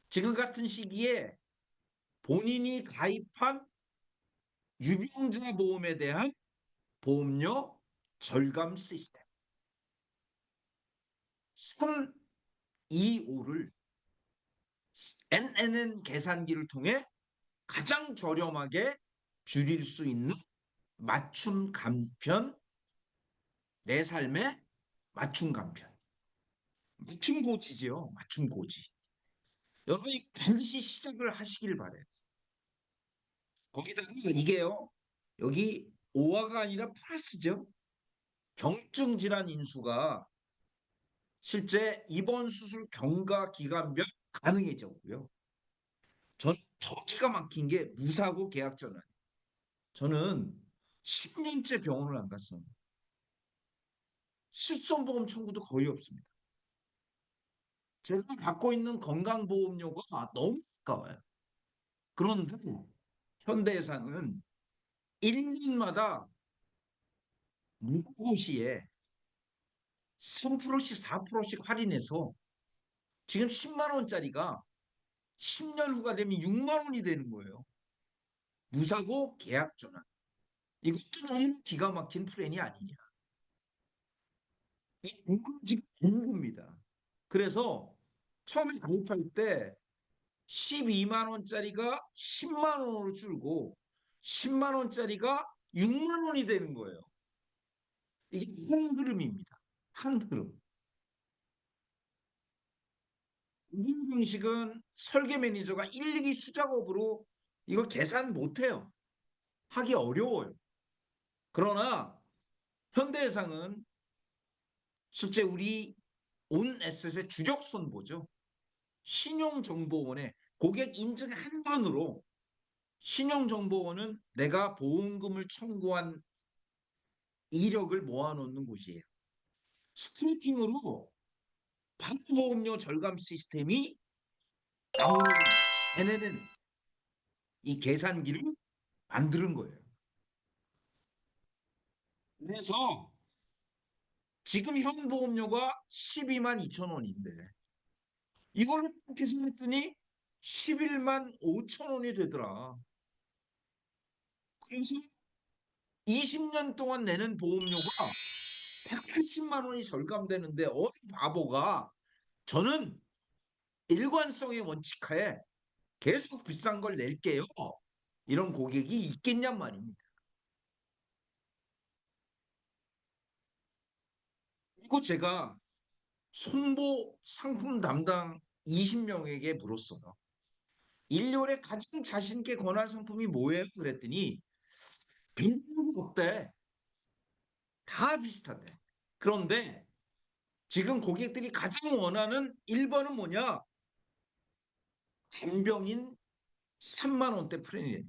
지금 같은 시기에 본인이 가입한 유병자 보험에 대한 보험료 절감 시스템. 325를 NNN 계산기를 통해 가장 저렴하게 줄일 수 있는 맞춤 간편, 내 삶의 맞춤 간편. 맞춤 고지죠. 맞춤 고지. 여러분 이거 반드시 시작을 하시길 바래요. 거기다가 이게요, 여기 5화가 아니라 플러스죠. 경증 질환 인수가 실제 입원 수술 경과 기간별 가능해졌고요. 저는 더 기가 막힌 게 무사고 계약 전환. 저는 10년째 병원을 안 갔어요. 실손보험 청구도 거의 없습니다. 제가 갖고 있는 건강보험료가 너무 가까워요. 그런데 현대해상은 1년마다 무고시에 3%씩 4%씩 할인해서 지금 10만 원짜리가 10년 후가 되면 6만 원이 되는 거예요. 무사고 계약 전환. 이것도 너무 기가 막힌 플랜이 아니냐. 이 지금 궁금합니다. 그래서 처음에 가입할 때 12만 원짜리가 10만 원으로 줄고 10만 원짜리가 6만 원이 되는 거예요. 이게 한 흐름입니다. 한 흐름. 이 방식은 설계 매니저가 일일이 수작업으로 이거 계산 못해요. 하기 어려워요. 그러나 현대해상은 실제 우리 온 에셋의 주력 선보죠. 신용정보원의 고객 인증 한 번으로 신용정보원은 내가 보험금을 청구한 이력을 모아놓는 곳이에요. 스트리핑으로 반보험료 절감 시스템이 나오는 얘네는 이 계산기를 만드는 거예요. 그래서 지금 현 보험료가 12만 2천 원인데 이걸로 계산했더니 11만 5천 원이 되더라. 그래서 20년 동안 내는 보험료가 180만 원이 절감되는데 어디 바보가 저는 일관성의 원칙하에 계속 비싼 걸 낼게요. 이런 고객이 있겠냔 말입니다. 그리고 제가 손보 상품 담당 20명에게 물었어요. 1년에 가장 자신 있게 권할 상품이 뭐예요? 그랬더니 빈티지 없대. 다 비슷하대. 그런데 지금 고객들이 가장 원하는 1번은 뭐냐? 간병인 3만 원대 프리미엄.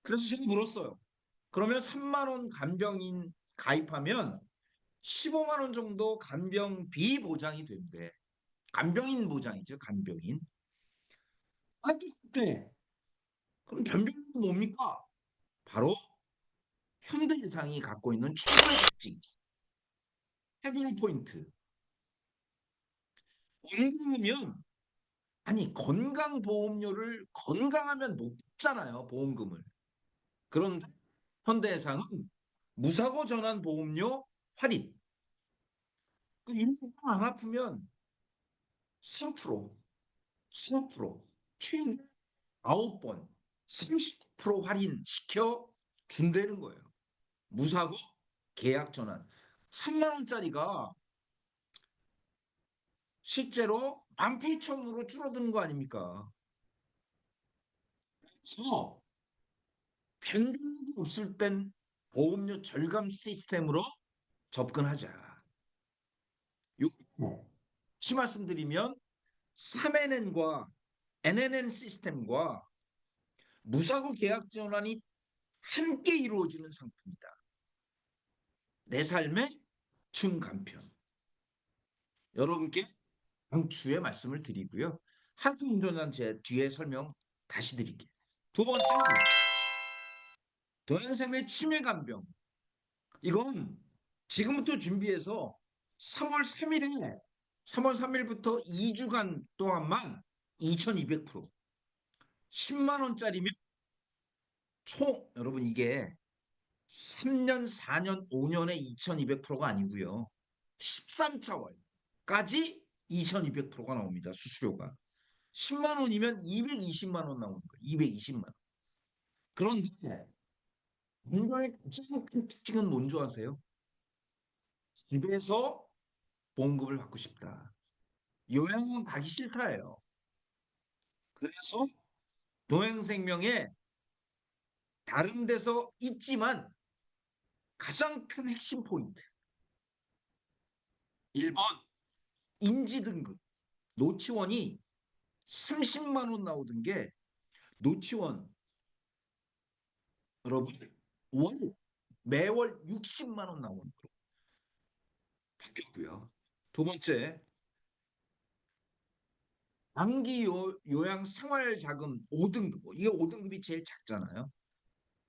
그래서 제가 물었어요. 그러면 3만 원 간병인 가입하면 15만 원 정도 간병비 보장이 된대. 간병인 보장이죠, 간병인. 아, 네. 그럼 변병은 뭡니까? 바로 현대해상이 갖고 있는 최고의 특징, 해변 포인트. 건강하면 아니 건강보험료를 건강하면 못 받잖아요, 보험금을. 그런데 현대해상은 무사고 전환 보험료 할인. 그 인생 안 아프면 3%, 15%, 최대 9번 30% 할인시켜 준다는 거예요. 무사고 계약 전환. 3만 원짜리가 실제로 18,000원으로 줄어드는 거 아닙니까? 그래서 변동이 없을 땐 보험료 절감 시스템으로 접근하자. 다시 말씀드리면 3NN과 NNN 시스템과 무사고 계약 전환이 함께 이루어지는 상품이다. 내 삶의 중간편. 여러분께 강추의 말씀을 드리고요. 한국 운전한 제 뒤에 설명 다시 드릴게요. 두 번째, 동행샘의 치매 간병. 이건 지금부터 준비해서 3월 3일에 3월 3일부터 2주간 동안만 2200%. 10만 원짜리면 총 여러분 이게 3년, 4년, 5년에 2200%가 아니고요. 13차월까지 2200%가 나옵니다. 수수료가. 10만 원이면 220만 원 나오는 거예요. 220만 원. 그런데 건강의 가장 큰 특징은 뭔지 아세요? 집에서 보험금을 받고 싶다. 요양원 가기 싫다예요. 그래서 동행생명에 다른 데서 있지만 가장 큰 핵심 포인트. 1번 인지등급. 노치원이 30만 원 나오던 게 노치원 여러분 매월 60만 원 나오는 거로 바뀌었고요. 두 번째 장기 요양 생활자금 5등급. 이게 5등급이 제일 작잖아요.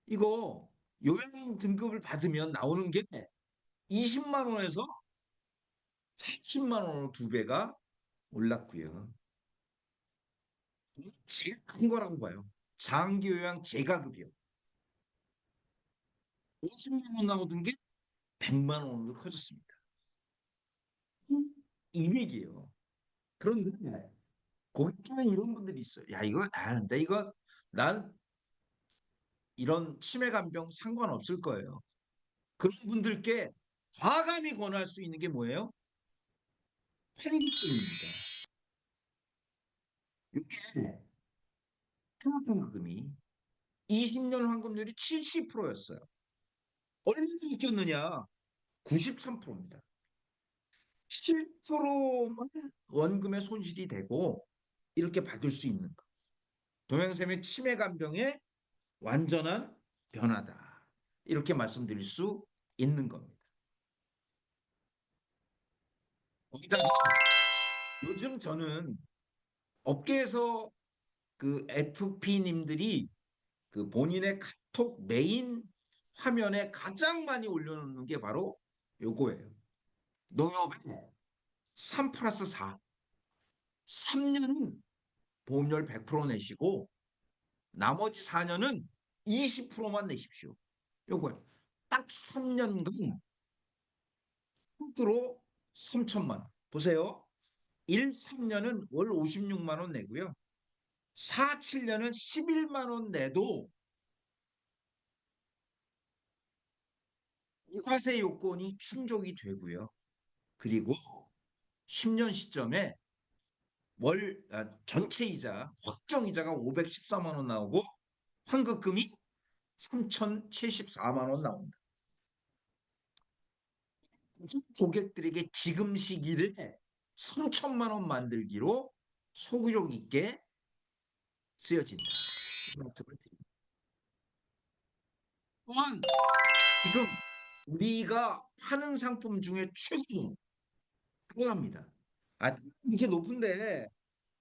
이거 요양 등급을 받으면 나오는 게 20만 원에서 40만 원으로 2배가 올랐고요. 제일 큰 거라고 봐요. 장기 요양 재가급이요. 50만 원 나오던 게 100만 원으로 커졌습니다. 200이에요. 그런데 거기 중에 이런 분들이 있어요. 야 이거 근데 이거 난 이런 치매 간병 상관없을 거예요. 그런 분들께 과감히 권할 수 있는 게 뭐예요? 환급금입니다. 이게 환급금이 20년 환급률이 70%였어요. 얼마나 바뀌었느냐? 93%입니다. 7%만 원금의 손실이 되고 이렇게 받을 수 있는 거. 동양샘의 치매 간병의 완전한 변화다. 이렇게 말씀드릴 수 있는 겁니다. 거기다가 요즘 저는 업계에서 그 FP님들이 그 본인의 카톡 메인 화면에 가장 많이 올려놓는 게 바로 요거예요. 농협에 3+4. 3년은 보험료를 100% 내시고 나머지 4년은 20%만 내십시오. 요거예요. 딱 3년간 로 3천만 원. 보세요. 1, 3년은 월 56만 원 내고요. 4, 7년은 11만 원 내도 이과세 요건이 충족이 되고요. 그리고 10년 시점에 전체 이자, 확정 이자가 514만 원 나오고 환급금이 3,074만 원 나옵니다. 고객들에게 지금 시기를 3천만 원 만들기로 소구력 있게 쓰여진다. 또한 지금 우리가 파는 상품 중에 최고합니다. 이렇게 높은데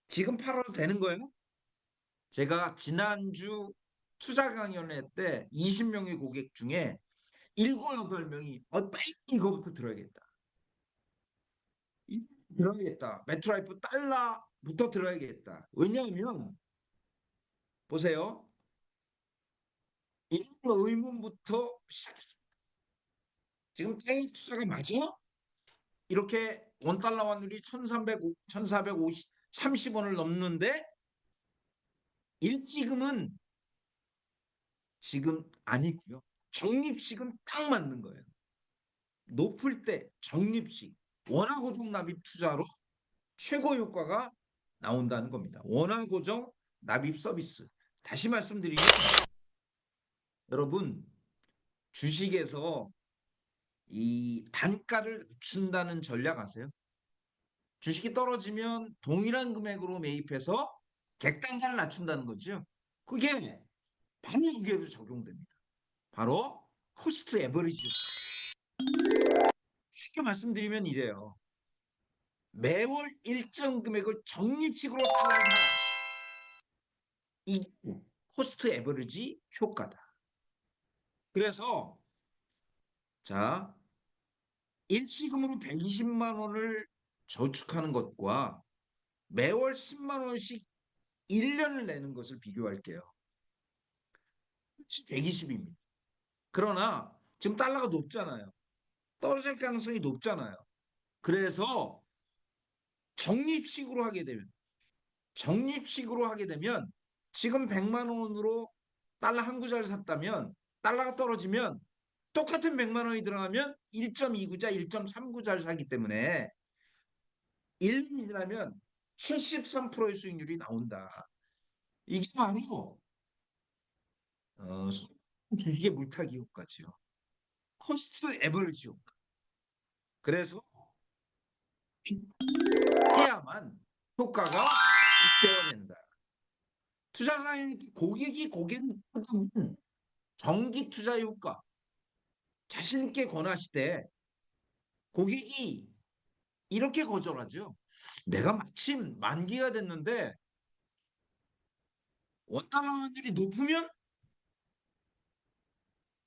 지금 팔아도 되는 거예요? 제가 지난주 투자 강연회 때 20명의 고객 중에 7, 8명이 빨리 이거부터 들어야겠다. 들어야겠다. 매트라이프 달러부터 들어야겠다. 왜냐하면 보세요. 이런 의문부터 시작했습니다. 지금 땡이 투자가 맞아? 이렇게 원달러 환율이 1,450, 30원을 넘는데 일지금은 지금 아니고요. 적립식은 딱 맞는 거예요. 높을 때 적립식, 원화고정 납입 투자로 최고 효과가 나온다는 겁니다. 원화고정 납입 서비스. 다시 말씀드리면 여러분 주식에서 이 단가를 낮춘다는 전략 아세요? 주식이 떨어지면 동일한 금액으로 매입해서 객단가를 낮춘다는 거죠. 그게 바로 여기에도 적용됩니다. 바로 코스트 에버리지. 쉽게 말씀드리면 이래요. 매월 일정 금액을 적립식으로 달라서 이 코스트 에버리지 효과다. 그래서 자 일시금으로 120만 원을 저축하는 것과 매월 10만 원씩 1년을 내는 것을 비교할게요. 120입니다. 그러나 지금 달러가 높잖아요. 떨어질 가능성이 높잖아요. 그래서 적립식으로 하게 되면 지금 100만 원으로 달러 한 구자를 샀다면 달러가 떨어지면 똑같은 100만 원이 들어가면 1.2구자, 1.3구자를 사기 때문에 1년이 지나면 73%의 수익률이 나온다. 이게 바로 주식의 물타기 효과죠. 코스트 에버리지 효과. 그래서 해야만 효과가 극대화된다. 투자 강의 고객을 정기 투자 효과 자신 있게 권하시되 고객이 이렇게 거절하죠. 내가 마침 만기가 됐는데 원달러 환율이 높으면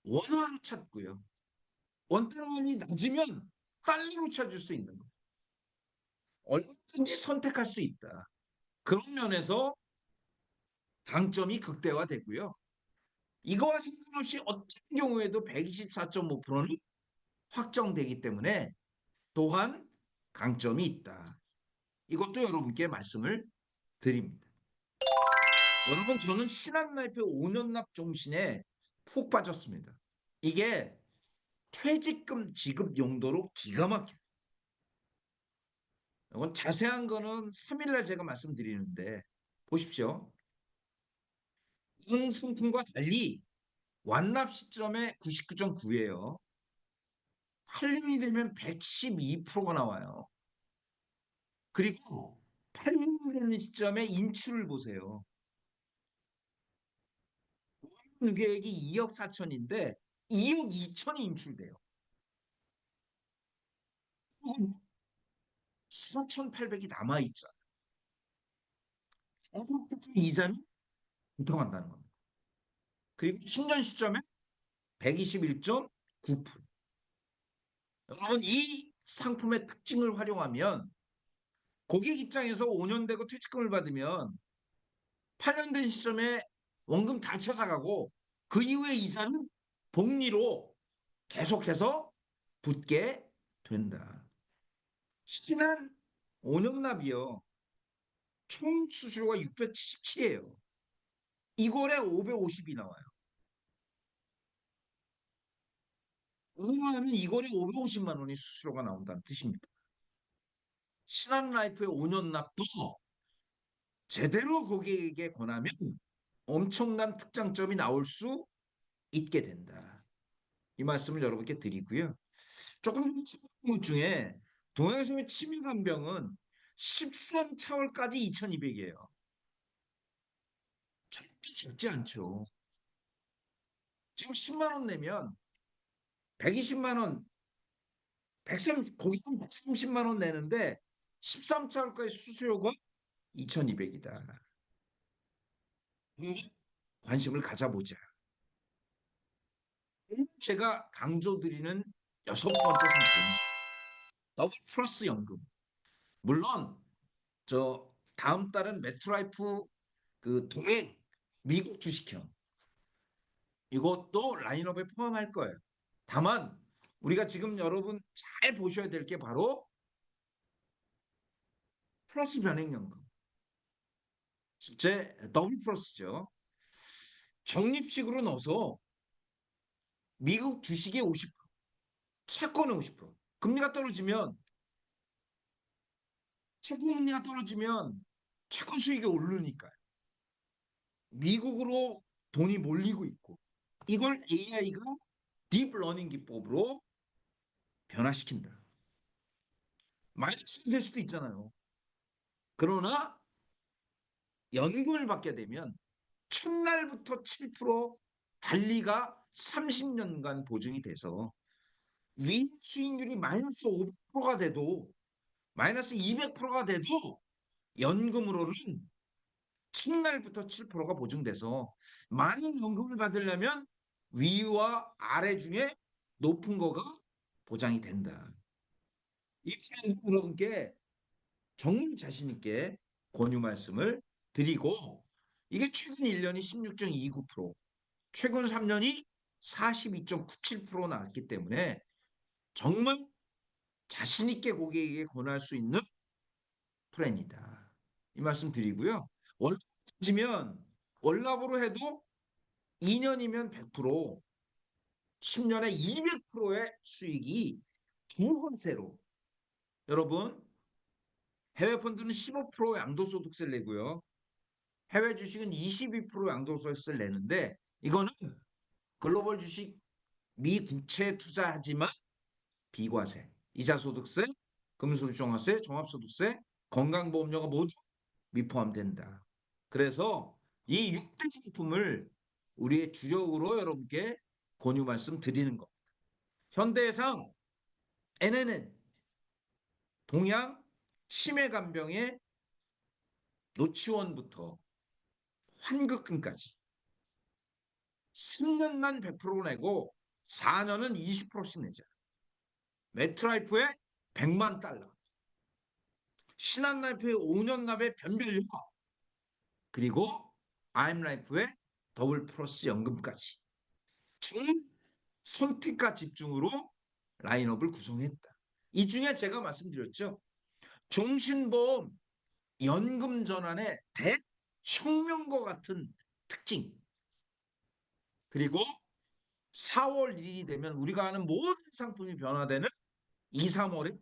원화로 찾고요. 원달러 환율이 낮으면 달러로 찾을 수 있는 거예요. 얼마든지 선택할 수 있다. 그런 면에서 강점이 극대화되고요. 이거와 상관없이 어떤 경우에도 124.5%는 확정되기 때문에 또한 강점이 있다. 이것도 여러분께 말씀을 드립니다. 여러분 저는 신한라이프 5년납 종신에 푹 빠졌습니다. 이게 퇴직금 지급 용도로 기가 막혀요. 이건 자세한 거는 3일날 제가 말씀드리는데 보십시오. 다른 상품과 달리 완납 시점에 99.9예요. 8년이 되면 112%가 나와요. 그리고 8년 되는 시점에 인출을 보세요. 계획이 2억 4천인데 2억 2천이 인출돼요. 4,800이 남아있잖아요. 이자는 부통한다는 겁니다. 그리고 10년 시점에 121.9%. 여러분 이 상품의 특징을 활용하면 고객 입장에서 5년 되고 퇴직금을 받으면 8년 된 시점에 원금 다 찾아가고 그 이후에 이자는 복리로 계속해서 붙게 된다. 신한 5년 납이요. 총 수수료가 677이에요. 이거에 550이 나와요. 그러면 이거에 550만 원이 수수료가 나온다는 뜻입니다. 신한라이프의 5년 납도 제대로 고객에게 권하면 엄청난 특장점이 나올 수 있게 된다. 이 말씀을 여러분께 드리고요. 조금 것 중에 동양성의 치매간병은 13차월까지 2,200이에요. 절대 적지 않죠. 지금 10만 원 내면 120만 원, 거기서 130만 원 내는데 13차월까지 수수료가 2,200이다. 관심을 가져보자. 제가 강조드리는 6번째 상품, 더블 플러스 연금. 물론 저 다음 달은 메트라이프 그 동행 미국 주식형 이것도 라인업에 포함할 거예요. 다만 우리가 지금 여러분 잘 보셔야 될 게 바로 플러스 변액연금. 실제 더블 플러스죠. 적립식으로 넣어서 미국 주식의 50%, 채권의 50%. 금리가 떨어지면 채권 금리가 떨어지면 채권 수익이 오르니까요. 미국으로 돈이 몰리고 있고 이걸 AI가 딥러닝 기법으로 변화시킨다. 마이너스 될 수도 있잖아요. 그러나 연금을 받게 되면 첫날부터 7% 달리가 30년간 보증이 돼서 위 수익률이 마이너스 500%가 돼도 마이너스 200%가 돼도 연금으로는 첫날부터 7%가 보증돼서 많은 연금을 받으려면 위와 아래 중에 높은 거가 보장이 된다. 이 플랜 여러분께 정말 자신 있게 권유 말씀을 드리고 이게 최근 1년이 16.29%, 최근 3년이 42.97% 나왔기 때문에 정말 자신 있게 고객에게 권할 수 있는 플랜이다. 이 말씀 드리고요. 월납 따지면 월납으로 해도 2년이면 100%, 10년에 200%의 수익이 중환세로. 여러분 해외 펀드는 15% 양도소득세를 내고요. 해외 주식은 22% 양도소득세를 내는데 이거는 글로벌 주식 미국채 투자하지만 비과세, 이자소득세, 금수종합세, 종합소득세, 건강보험료가 모두 미포함된다. 그래서 이 6대 상품을 우리의 주력으로 여러분께 권유 말씀 드리는 겁니다. 현대해상, NNN, 동양, 치매간병의 노치원부터 환급금까지 10년만 100% 내고 4년은 20%씩 내자. 매트라이프의 100만 달러, 신한라이프의 5년 납의 변별료, 그리고 아임라이프의 더블 플러스 연금까지 총 선택과 집중으로 라인업을 구성했다. 이 중에 제가 말씀드렸죠. 종신보험 연금 전환의 대혁명과 같은 특징, 그리고 4월 1일이 되면 우리가 아는 모든 상품이 변화되는 2, 3월에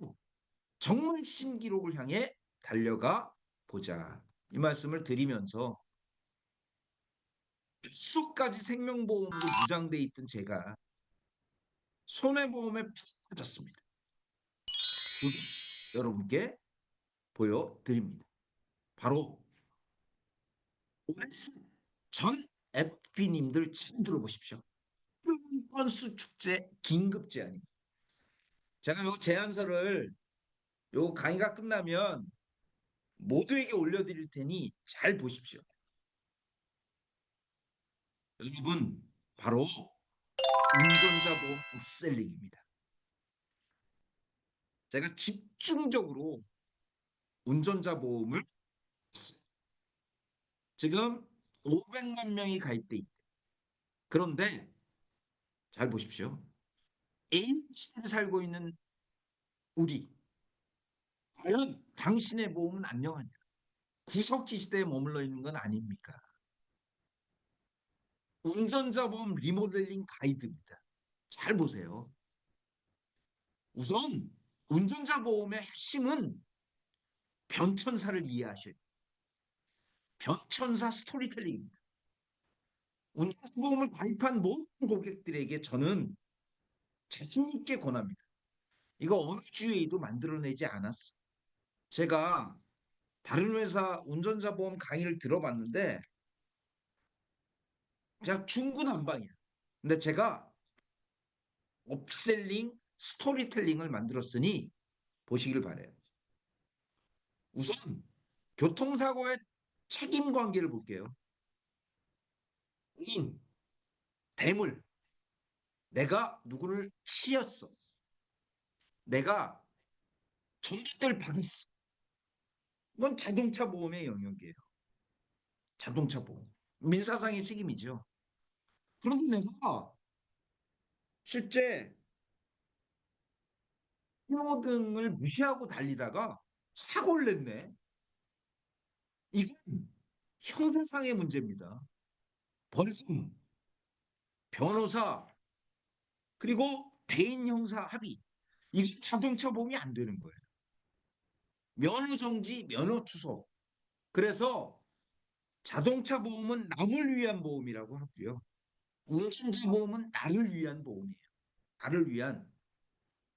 정말 신기록을 향해 달려가 보자. 이 말씀을 드리면서 뼛속까지 생명보험으로 무장돼 있던 제가 손해보험에 푹 빠졌습니다. 여러분께 보여드립니다. 바로 OS 전 FP님들 잘 들어보십시오. 건수 축제 긴급 제안입니다. 제가 요 제안서를 요 강의가 끝나면 모두에게 올려드릴 테니 잘 보십시오. 여러분, 바로 운전자 보험 업셀링입니다. 제가 집중적으로 운전자 보험을 했어요. 지금 500만 명이 가입돼 있대. 그런데 잘 보십시오. H시대에 살고 있는 우리, 과연 당신의 보험은 안녕하냐? 구석기 시대에 머물러 있는 건 아닙니까? 운전자 보험 리모델링 가이드입니다. 잘 보세요. 우선 운전자 보험의 핵심은 변천사를 이해하셔야 돼요. 변천사 스토리텔링입니다. 운전자 보험을 가입한 모든 고객들에게 저는 자신 있게 권합니다. 이거 어느 주에도 만들어내지 않았어요. 제가 다른 회사 운전자 보험 강의를 들어봤는데 그냥 중구난방이야. 근데 제가 업셀링 스토리텔링을 만들었으니 보시길 바래요. 우선 교통사고의 책임 관계를 볼게요. 인, 대물, 내가 누구를 치였어. 내가 전기세를 받았어. 이건 자동차 보험의 영역이에요. 자동차 보험. 민사상의 책임이죠. 그런데 내가 실제 신호등을 무시하고 달리다가 사고를 냈네. 이건 형사상의 문제입니다. 벌금, 변호사, 그리고 대인 형사 합의. 이건 자동차 보험이 안 되는 거예요. 면허 정지, 면허 취소. 그래서 자동차 보험은 남을 위한 보험이라고 하고요. 운전자 보험은 나를 위한 보험이에요. 나를 위한.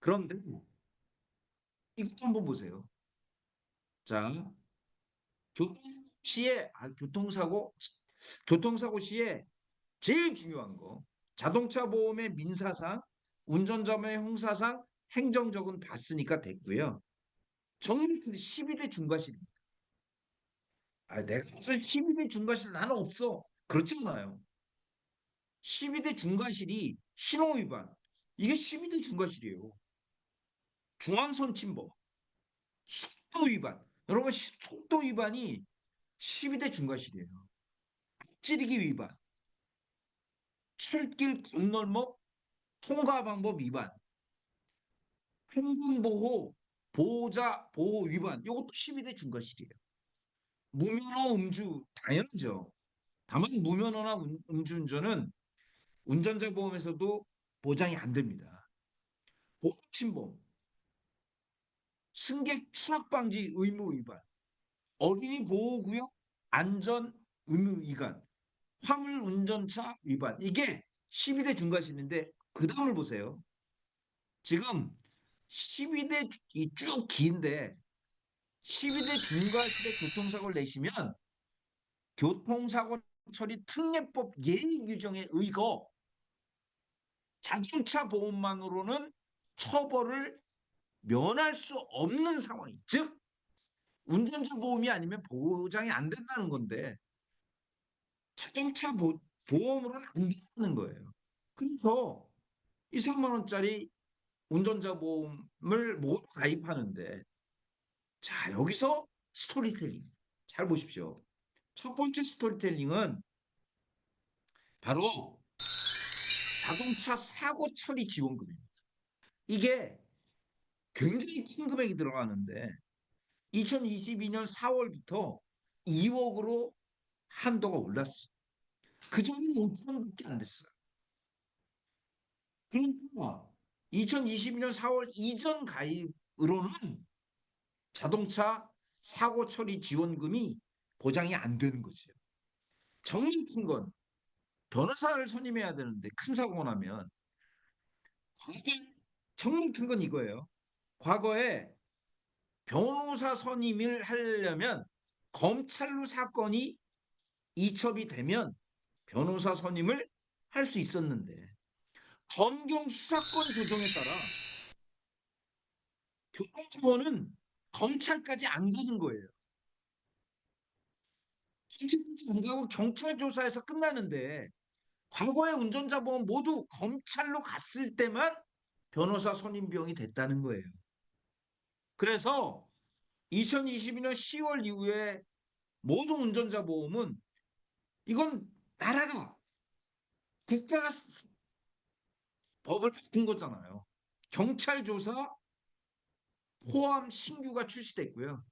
그런데 이것도 한번 보세요. 자, 교통사고 시에 제일 중요한 거. 자동차 보험의 민사상, 운전자 보험의 형사상, 행정적은 봤으니까 됐고요. 정밀 12대 중과실입니다. 내가 무슨 12대 중과실 나는 없어. 그렇지 않아요. 12대 중과실이 신호 위반. 이게 12대 중과실이에요. 중앙선 침범, 속도 위반. 여러분 속도 위반이 12대 중과실이에요. 앞지르기 위반, 철길 건널목 통과 방법 위반, 행군보호 보호자 보호 위반. 이것도 12대 중과실이에요. 무면허 음주 당연하죠. 다만 무면허나 음주운전은 운전자 보험에서도 보장이 안 됩니다. 보호침범, 승객 추락 방지 의무 위반, 어린이 보호구역 안전 의무 위반, 화물 운전차 위반. 이게 12대 중과실인데 그 다음을 보세요. 지금 12대 쭉 긴데 12대 중과실의 교통사고를 내시면 교통사고 처리 특례법 예의 규정에 의거 자동차 보험만으로는 처벌을 면할 수 없는 상황이, 즉 운전자 보험이 아니면 보장이 안 된다는 건데 자동차 보험으로는 안 된다는 거예요. 그래서 이 3만 원짜리 운전자 보험을 모두 가입하는데, 자, 여기서 스토리텔링 잘 보십시오. 첫 번째 스토리텔링은 바로 자동차 사고 처리 지원금입니다. 이게 굉장히 큰 금액이 들어가는데 2022년 4월부터 2억으로 한도가 올랐어. 그전에는 5천원밖에 안 됐어요. 그러니까 2022년 4월 이전 가입으로는 자동차 사고 처리 지원금이 보장이 안 되는 거죠. 정말 큰 건 변호사를 선임해야 되는데 큰 사고가 나면 정말 큰 건 이거예요. 과거에 변호사 선임을 하려면 검찰로 사건이 이첩이 되면 변호사 선임을 할 수 있었는데 검경 수사권 조정에 따라 교통사고는 검찰까지 안 가는 거예요. 검찰까지 안 가고 경찰 조사에서 끝나는데 과거의 운전자 보험 모두 검찰로 갔을 때만 변호사 선임 비용이 됐다는 거예요. 그래서 2022년 10월 이후에 모든 운전자 보험은 이건 나라가 국가가 법을 바꾼 거잖아요. 경찰 조사 포함 신규가 출시됐고요.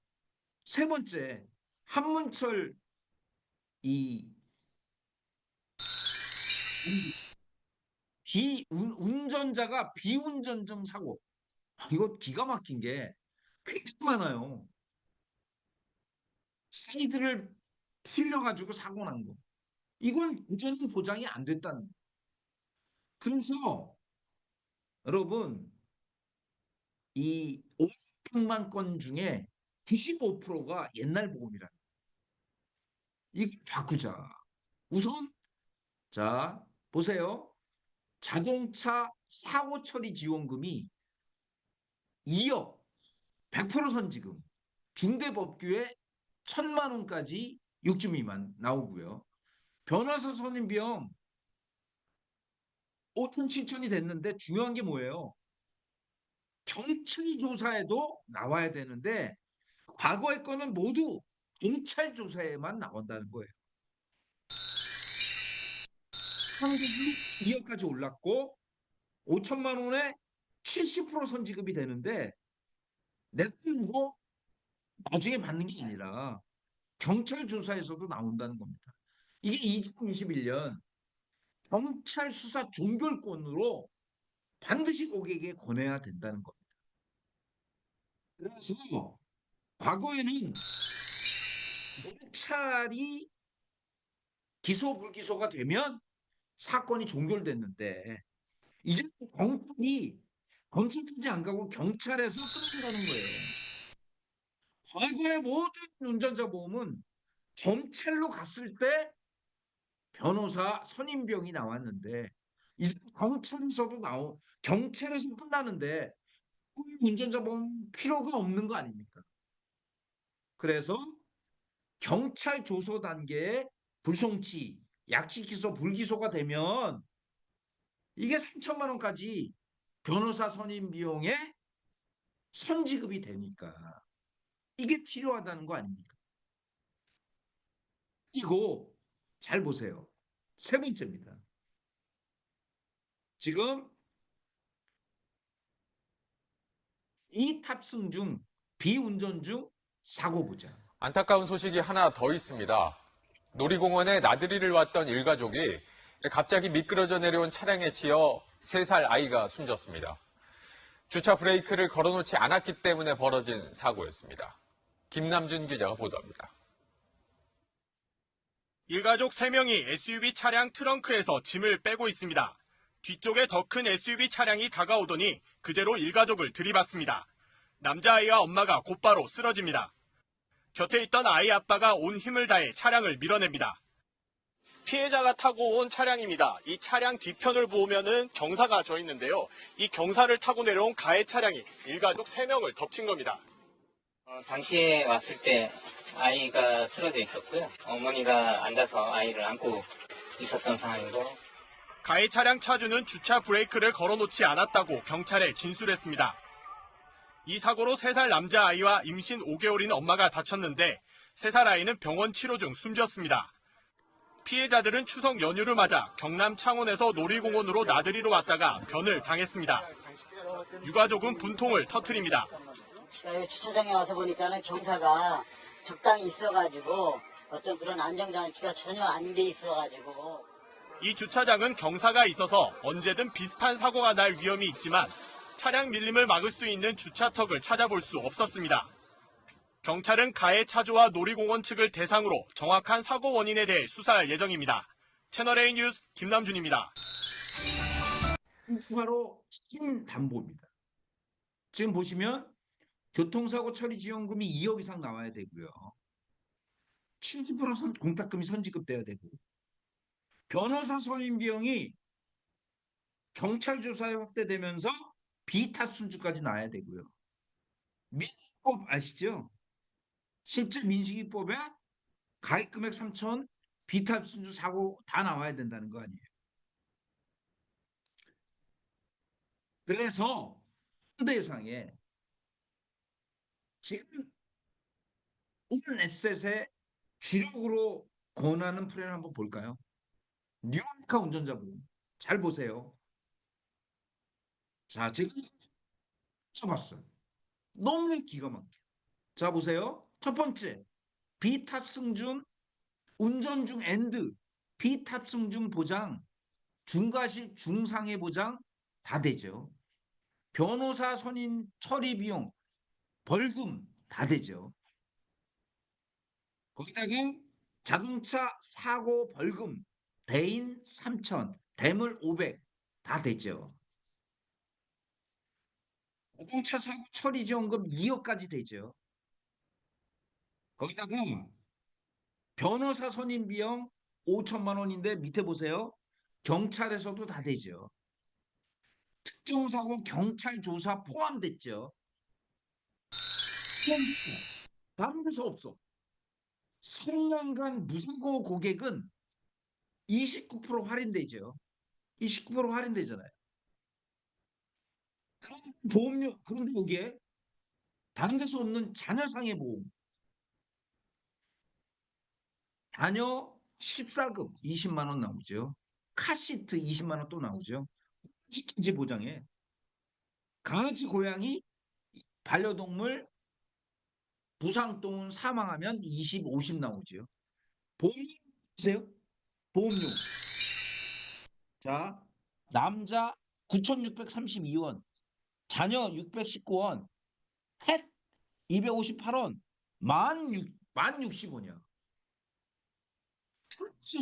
세 번째, 한문철 이 운전자가 비운전증 사고, 이거 기가 막힌 게 굉장히 많아요. 사이드를 풀려가지고 사고 난 거. 이건 운전은 보장이 안 됐다는 거. 그래서 여러분 이 500만 건 중에 95%가 옛날 보험이라. 이거 바꾸자. 우선 자 보세요. 자동차 사고 처리 지원금이 2억 100% 선지금, 중대법규에 1,000만 원까지 6주 미만 나오고요. 변호사 선임 비용 5천 7천이 됐는데 중요한 게 뭐예요? 경찰 조사에도 나와야 되는데 과거의 거는 모두 경찰 조사에만 나온다는 거예요. 상금이 2억까지 올랐고 5천만 원에 70% 선지급이 되는데 내고 나중에 받는 게 아니라 경찰 조사에서도 나온다는 겁니다. 이게 2021년 경찰 수사 종결권으로 반드시 고객에게 권해야 된다는 겁니다. 그래서 과거에는 경찰이 기소 불기소가 되면 사건이 종결됐는데 이제 경찰이 검찰까지 안 가고 경찰에서 끝난다는 거예요. 과거의 모든 운전자 보험은 경찰로 갔을 때 변호사 선임비용이 나왔는데 이제 경찰에서 끝나는데 운전자 보험 필요가 없는 거 아닙니까? 그래서 경찰 조서 단계에 불송치, 약식 기소, 불기소가 되면 이게 3천만 원까지 변호사 선임 비용에 선지급이 되니까 이게 필요하다는 거 아닙니까? 이거 잘 보세요. 세 번째입니다. 지금 이 탑승 중 비운전 중 사고 보자. 안타까운 소식이 하나 더 있습니다. 놀이공원에 나들이를 왔던 일가족이 갑자기 미끄러져 내려온 차량에 치여 3살 아이가 숨졌습니다. 주차 브레이크를 걸어놓지 않았기 때문에 벌어진 사고였습니다. 김남준 기자가 보도합니다. 일가족 3명이 SUV 차량 트렁크에서 짐을 빼고 있습니다. 뒤쪽에 더 큰 SUV 차량이 다가오더니 그대로 일가족을 들이받습니다. 남자아이와 엄마가 곧바로 쓰러집니다. 곁에 있던 아이 아빠가 온 힘을 다해 차량을 밀어냅니다. 피해자가 타고 온 차량입니다. 이 차량 뒤편을 보면은 경사가 져 있는데요. 이 경사를 타고 내려온 가해 차량이 일가족 3명을 덮친 겁니다. 당시에 왔을 때 아이가 쓰러져 있었고요. 어머니가 앉아서 아이를 안고 있었던 상황이고. 가해 차량 차주는 주차 브레이크를 걸어놓지 않았다고 경찰에 진술했습니다. 이 사고로 3살 남자아이와 임신 5개월인 엄마가 다쳤는데 3살 아이는 병원 치료 중 숨졌습니다. 피해자들은 추석 연휴를 맞아 경남 창원에서 놀이공원으로 나들이로 왔다가 변을 당했습니다. 유가족은 분통을 터뜨립니다. 주차장에 와서 보니까는 경사가 적당히 있어가지고 어떤 그런 안정장치가 전혀 안 돼 있어가지고. 이 주차장은 경사가 있어서 언제든 비슷한 사고가 날 위험이 있지만 차량 밀림을 막을 수 있는 주차턱을 찾아볼 수 없었습니다. 경찰은 가해 차주와 놀이공원 측을 대상으로 정확한 사고 원인에 대해 수사할 예정입니다. 채널A 뉴스 김남준입니다. 바로 신담보입니다. 지금 보시면 교통사고 처리 지원금이 2억 이상 나와야 되고요. 70% 공탁금이 선지급돼야 되고 변호사 선임 비용이 경찰 조사에 확대되면서 비타순주까지 나야 되고요. 민식이법 아시죠? 실제 민식이법에 가입금액 3천, 비타순주 사고 다 나와야 된다는 거 아니에요. 그래서 현대상에 지금 오늘 에셋의 주력으로 권하는 프레임 한번 볼까요? 뉴요카 운전자분 잘 보세요. 자, 제가 쳐봤어요. 너무 기가 막혀. 자, 보세요. 첫 번째, 비탑승 중 운전 중 엔드, 비탑승 중 보장, 중과실 중상해 보장 다 되죠. 변호사 선임 처리 비용, 벌금 다 되죠. 거기다가 자동차 사고 벌금, 대인 3천, 대물 500 다 되죠. 자동차 사고 처리 지원금 2억까지 되죠. 거기다가 변호사 선임 비용 5천만 원인데 밑에 보세요. 경찰에서도 다 되죠. 특정사고 경찰 조사 포함됐죠. 다른 데서 없어. 3년간 무사고 고객은 29% 할인되죠. 29% 할인되잖아요. 그런 보험료, 그런데 여기에 다른 데서 없는 자녀상해 보험. 자녀 14급 20만 원 나오죠. 카시트 20만 원 또 나오죠. 식기지 보장에. 강아지, 고양이, 반려동물, 부상동은 사망하면 20, 50 나오죠. 보험료 보세요. 보험료. 자, 남자 9,632원, 자녀 619원, 펫 258원, 만 60원이야.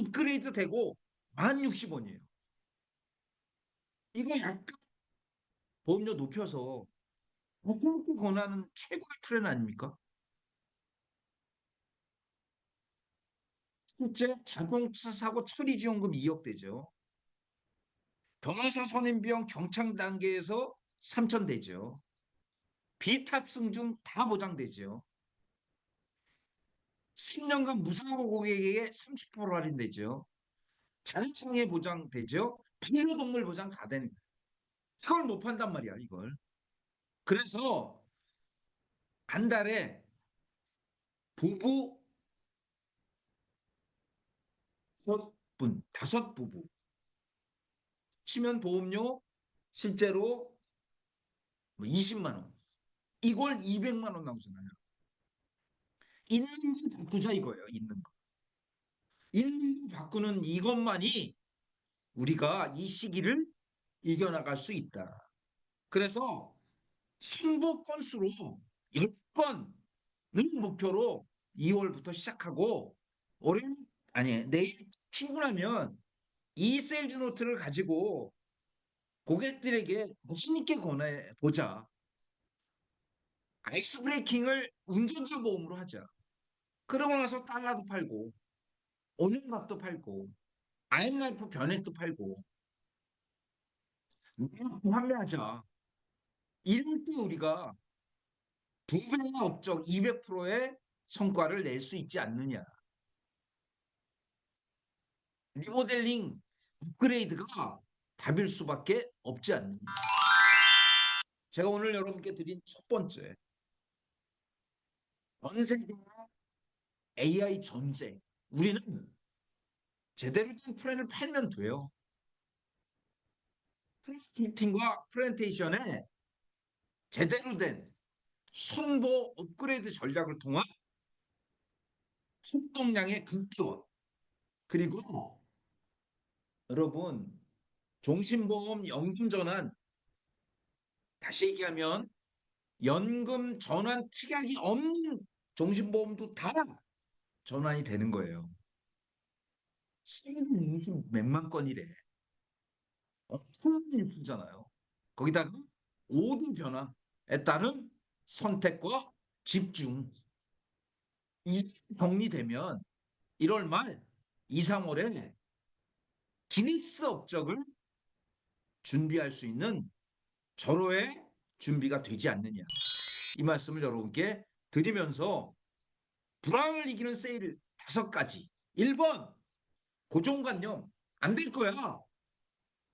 업그레이드 되고 1060원이에요. 이거 약간 보험료 높여서 무겁게 권하는 최고의 플랜 아닙니까? 실제 자동차 사고 처리 지원금 2억 되죠. 변호사 선임 비용 경찰 단계에서 3천 되죠. 비탑승 중 다 보장되죠. 10년간 무사고 고객에게 30% 할인되죠. 자율상해 보장되죠. 반려동물 보장 다 되는 거예요. 이걸 못 판단 말이야, 이걸. 그래서 한 달에 부부 5분, 5부부 치면 보험료 실제로 20만 원. 이걸 200만 원 나오잖아요. 있는 거 바꾸자 이거예요. 있는 거. 있는 거 바꾸는 이것만이 우리가 이 시기를 이겨나갈 수 있다. 그래서 선보 건수로 10번을 목표로 2월부터 시작하고 내일 출근하면 이 세일즈 노트를 가지고 고객들에게 자신 있게 권해 보자. 아이스 브레이킹을 운전자 보험으로 하자. 그러고 나서 달러도 팔고 오년값도 팔고 아임라이프 변액도 팔고 판매하자. 이럴 때 우리가 2배의 업적 200%의 성과를 낼 수 있지 않느냐. 리모델링 업그레이드가 답일 수밖에 없지 않느냐. 제가 오늘 여러분께 드린 첫 번째 전세계 AI 전세. 우리는 제대로 된 플랜을 팔면 돼요. 프레스티팅과 프레젠테이션에 제대로 된 선보 업그레이드 전략을 통한 활동량의 극대화. 그리고 여러분 종신보험 연금 전환, 다시 얘기하면 연금 전환 특약이 없는 종신보험도 다 전환이 되는 거예요. 20 몇만 건이래. 엄청난 일수잖아요. 거기다가 5대 변화에 따른 선택과 집중. 이 정리되면 1월 말 2, 3월에 기니스 업적을 준비할 수 있는 절호의 준비가 되지 않느냐. 이 말씀을 여러분께 드리면서 불황을 이기는 세일 5가지. 1번, 고정관념. 안 될 거야.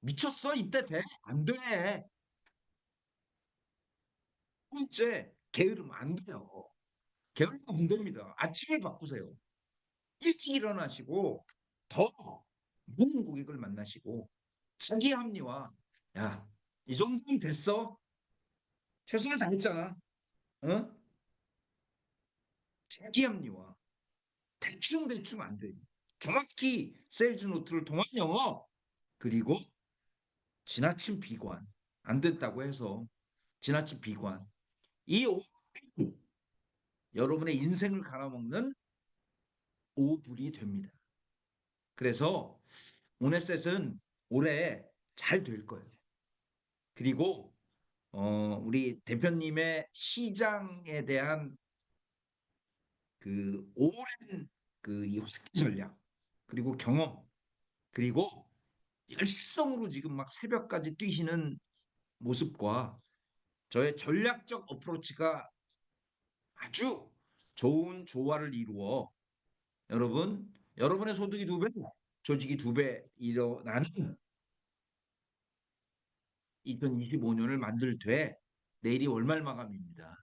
미쳤어? 이때 돼? 안 돼. 번째, 게으름 안 돼요. 게으르면 안 됩니다. 아침을 바꾸세요. 일찍 일어나시고 더 많은 고객을 만나시고 자기 합리화. 야, 이 정도면 됐어. 최선을 다했잖아. 어? 자기 합리화. 대충 안 돼. 정확히 세일즈 노트를 통한 영어, 그리고 지나친 비관. 안 됐다고 해서 지나친 비관. 이 여러분의 인생을 갈아먹는 오불이 됩니다. 그래서 오네셋은 올해 잘 될 거예요. 그리고 우리 대표님의 시장에 대한 그 오랜 이 확대 전략, 그리고 경험, 그리고 열성으로 지금 막 새벽까지 뛰시는 모습과 저의 전략적 어프로치가 아주 좋은 조화를 이루어 여러분의 소득이 2배, 조직이 2배 일어나는 2025년을 만들 돼. 내일이 월말 마감입니다.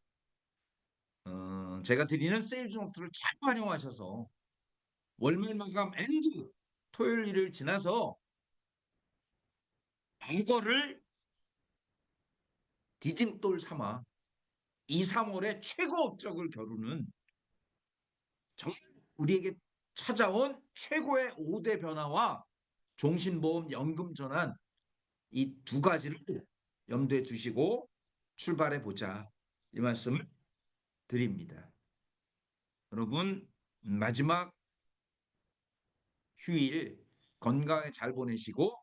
제가 드리는 세일즈 노트를 잘 활용하셔서 월말 마감 엔드 토요일 일을 지나서 이거를 디딤돌 삼아 2, 3월에 최고 업적을 겨루는 정말 우리에게 찾아온 최고의 5대 변화와 종신보험 연금 전환, 이 2가지를 염두에 두시고 출발해 보자, 이 말씀을 드립니다. 여러분, 마지막 휴일 건강하게 잘 보내시고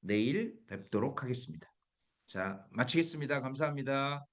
내일 뵙도록 하겠습니다. 자, 마치겠습니다. 감사합니다.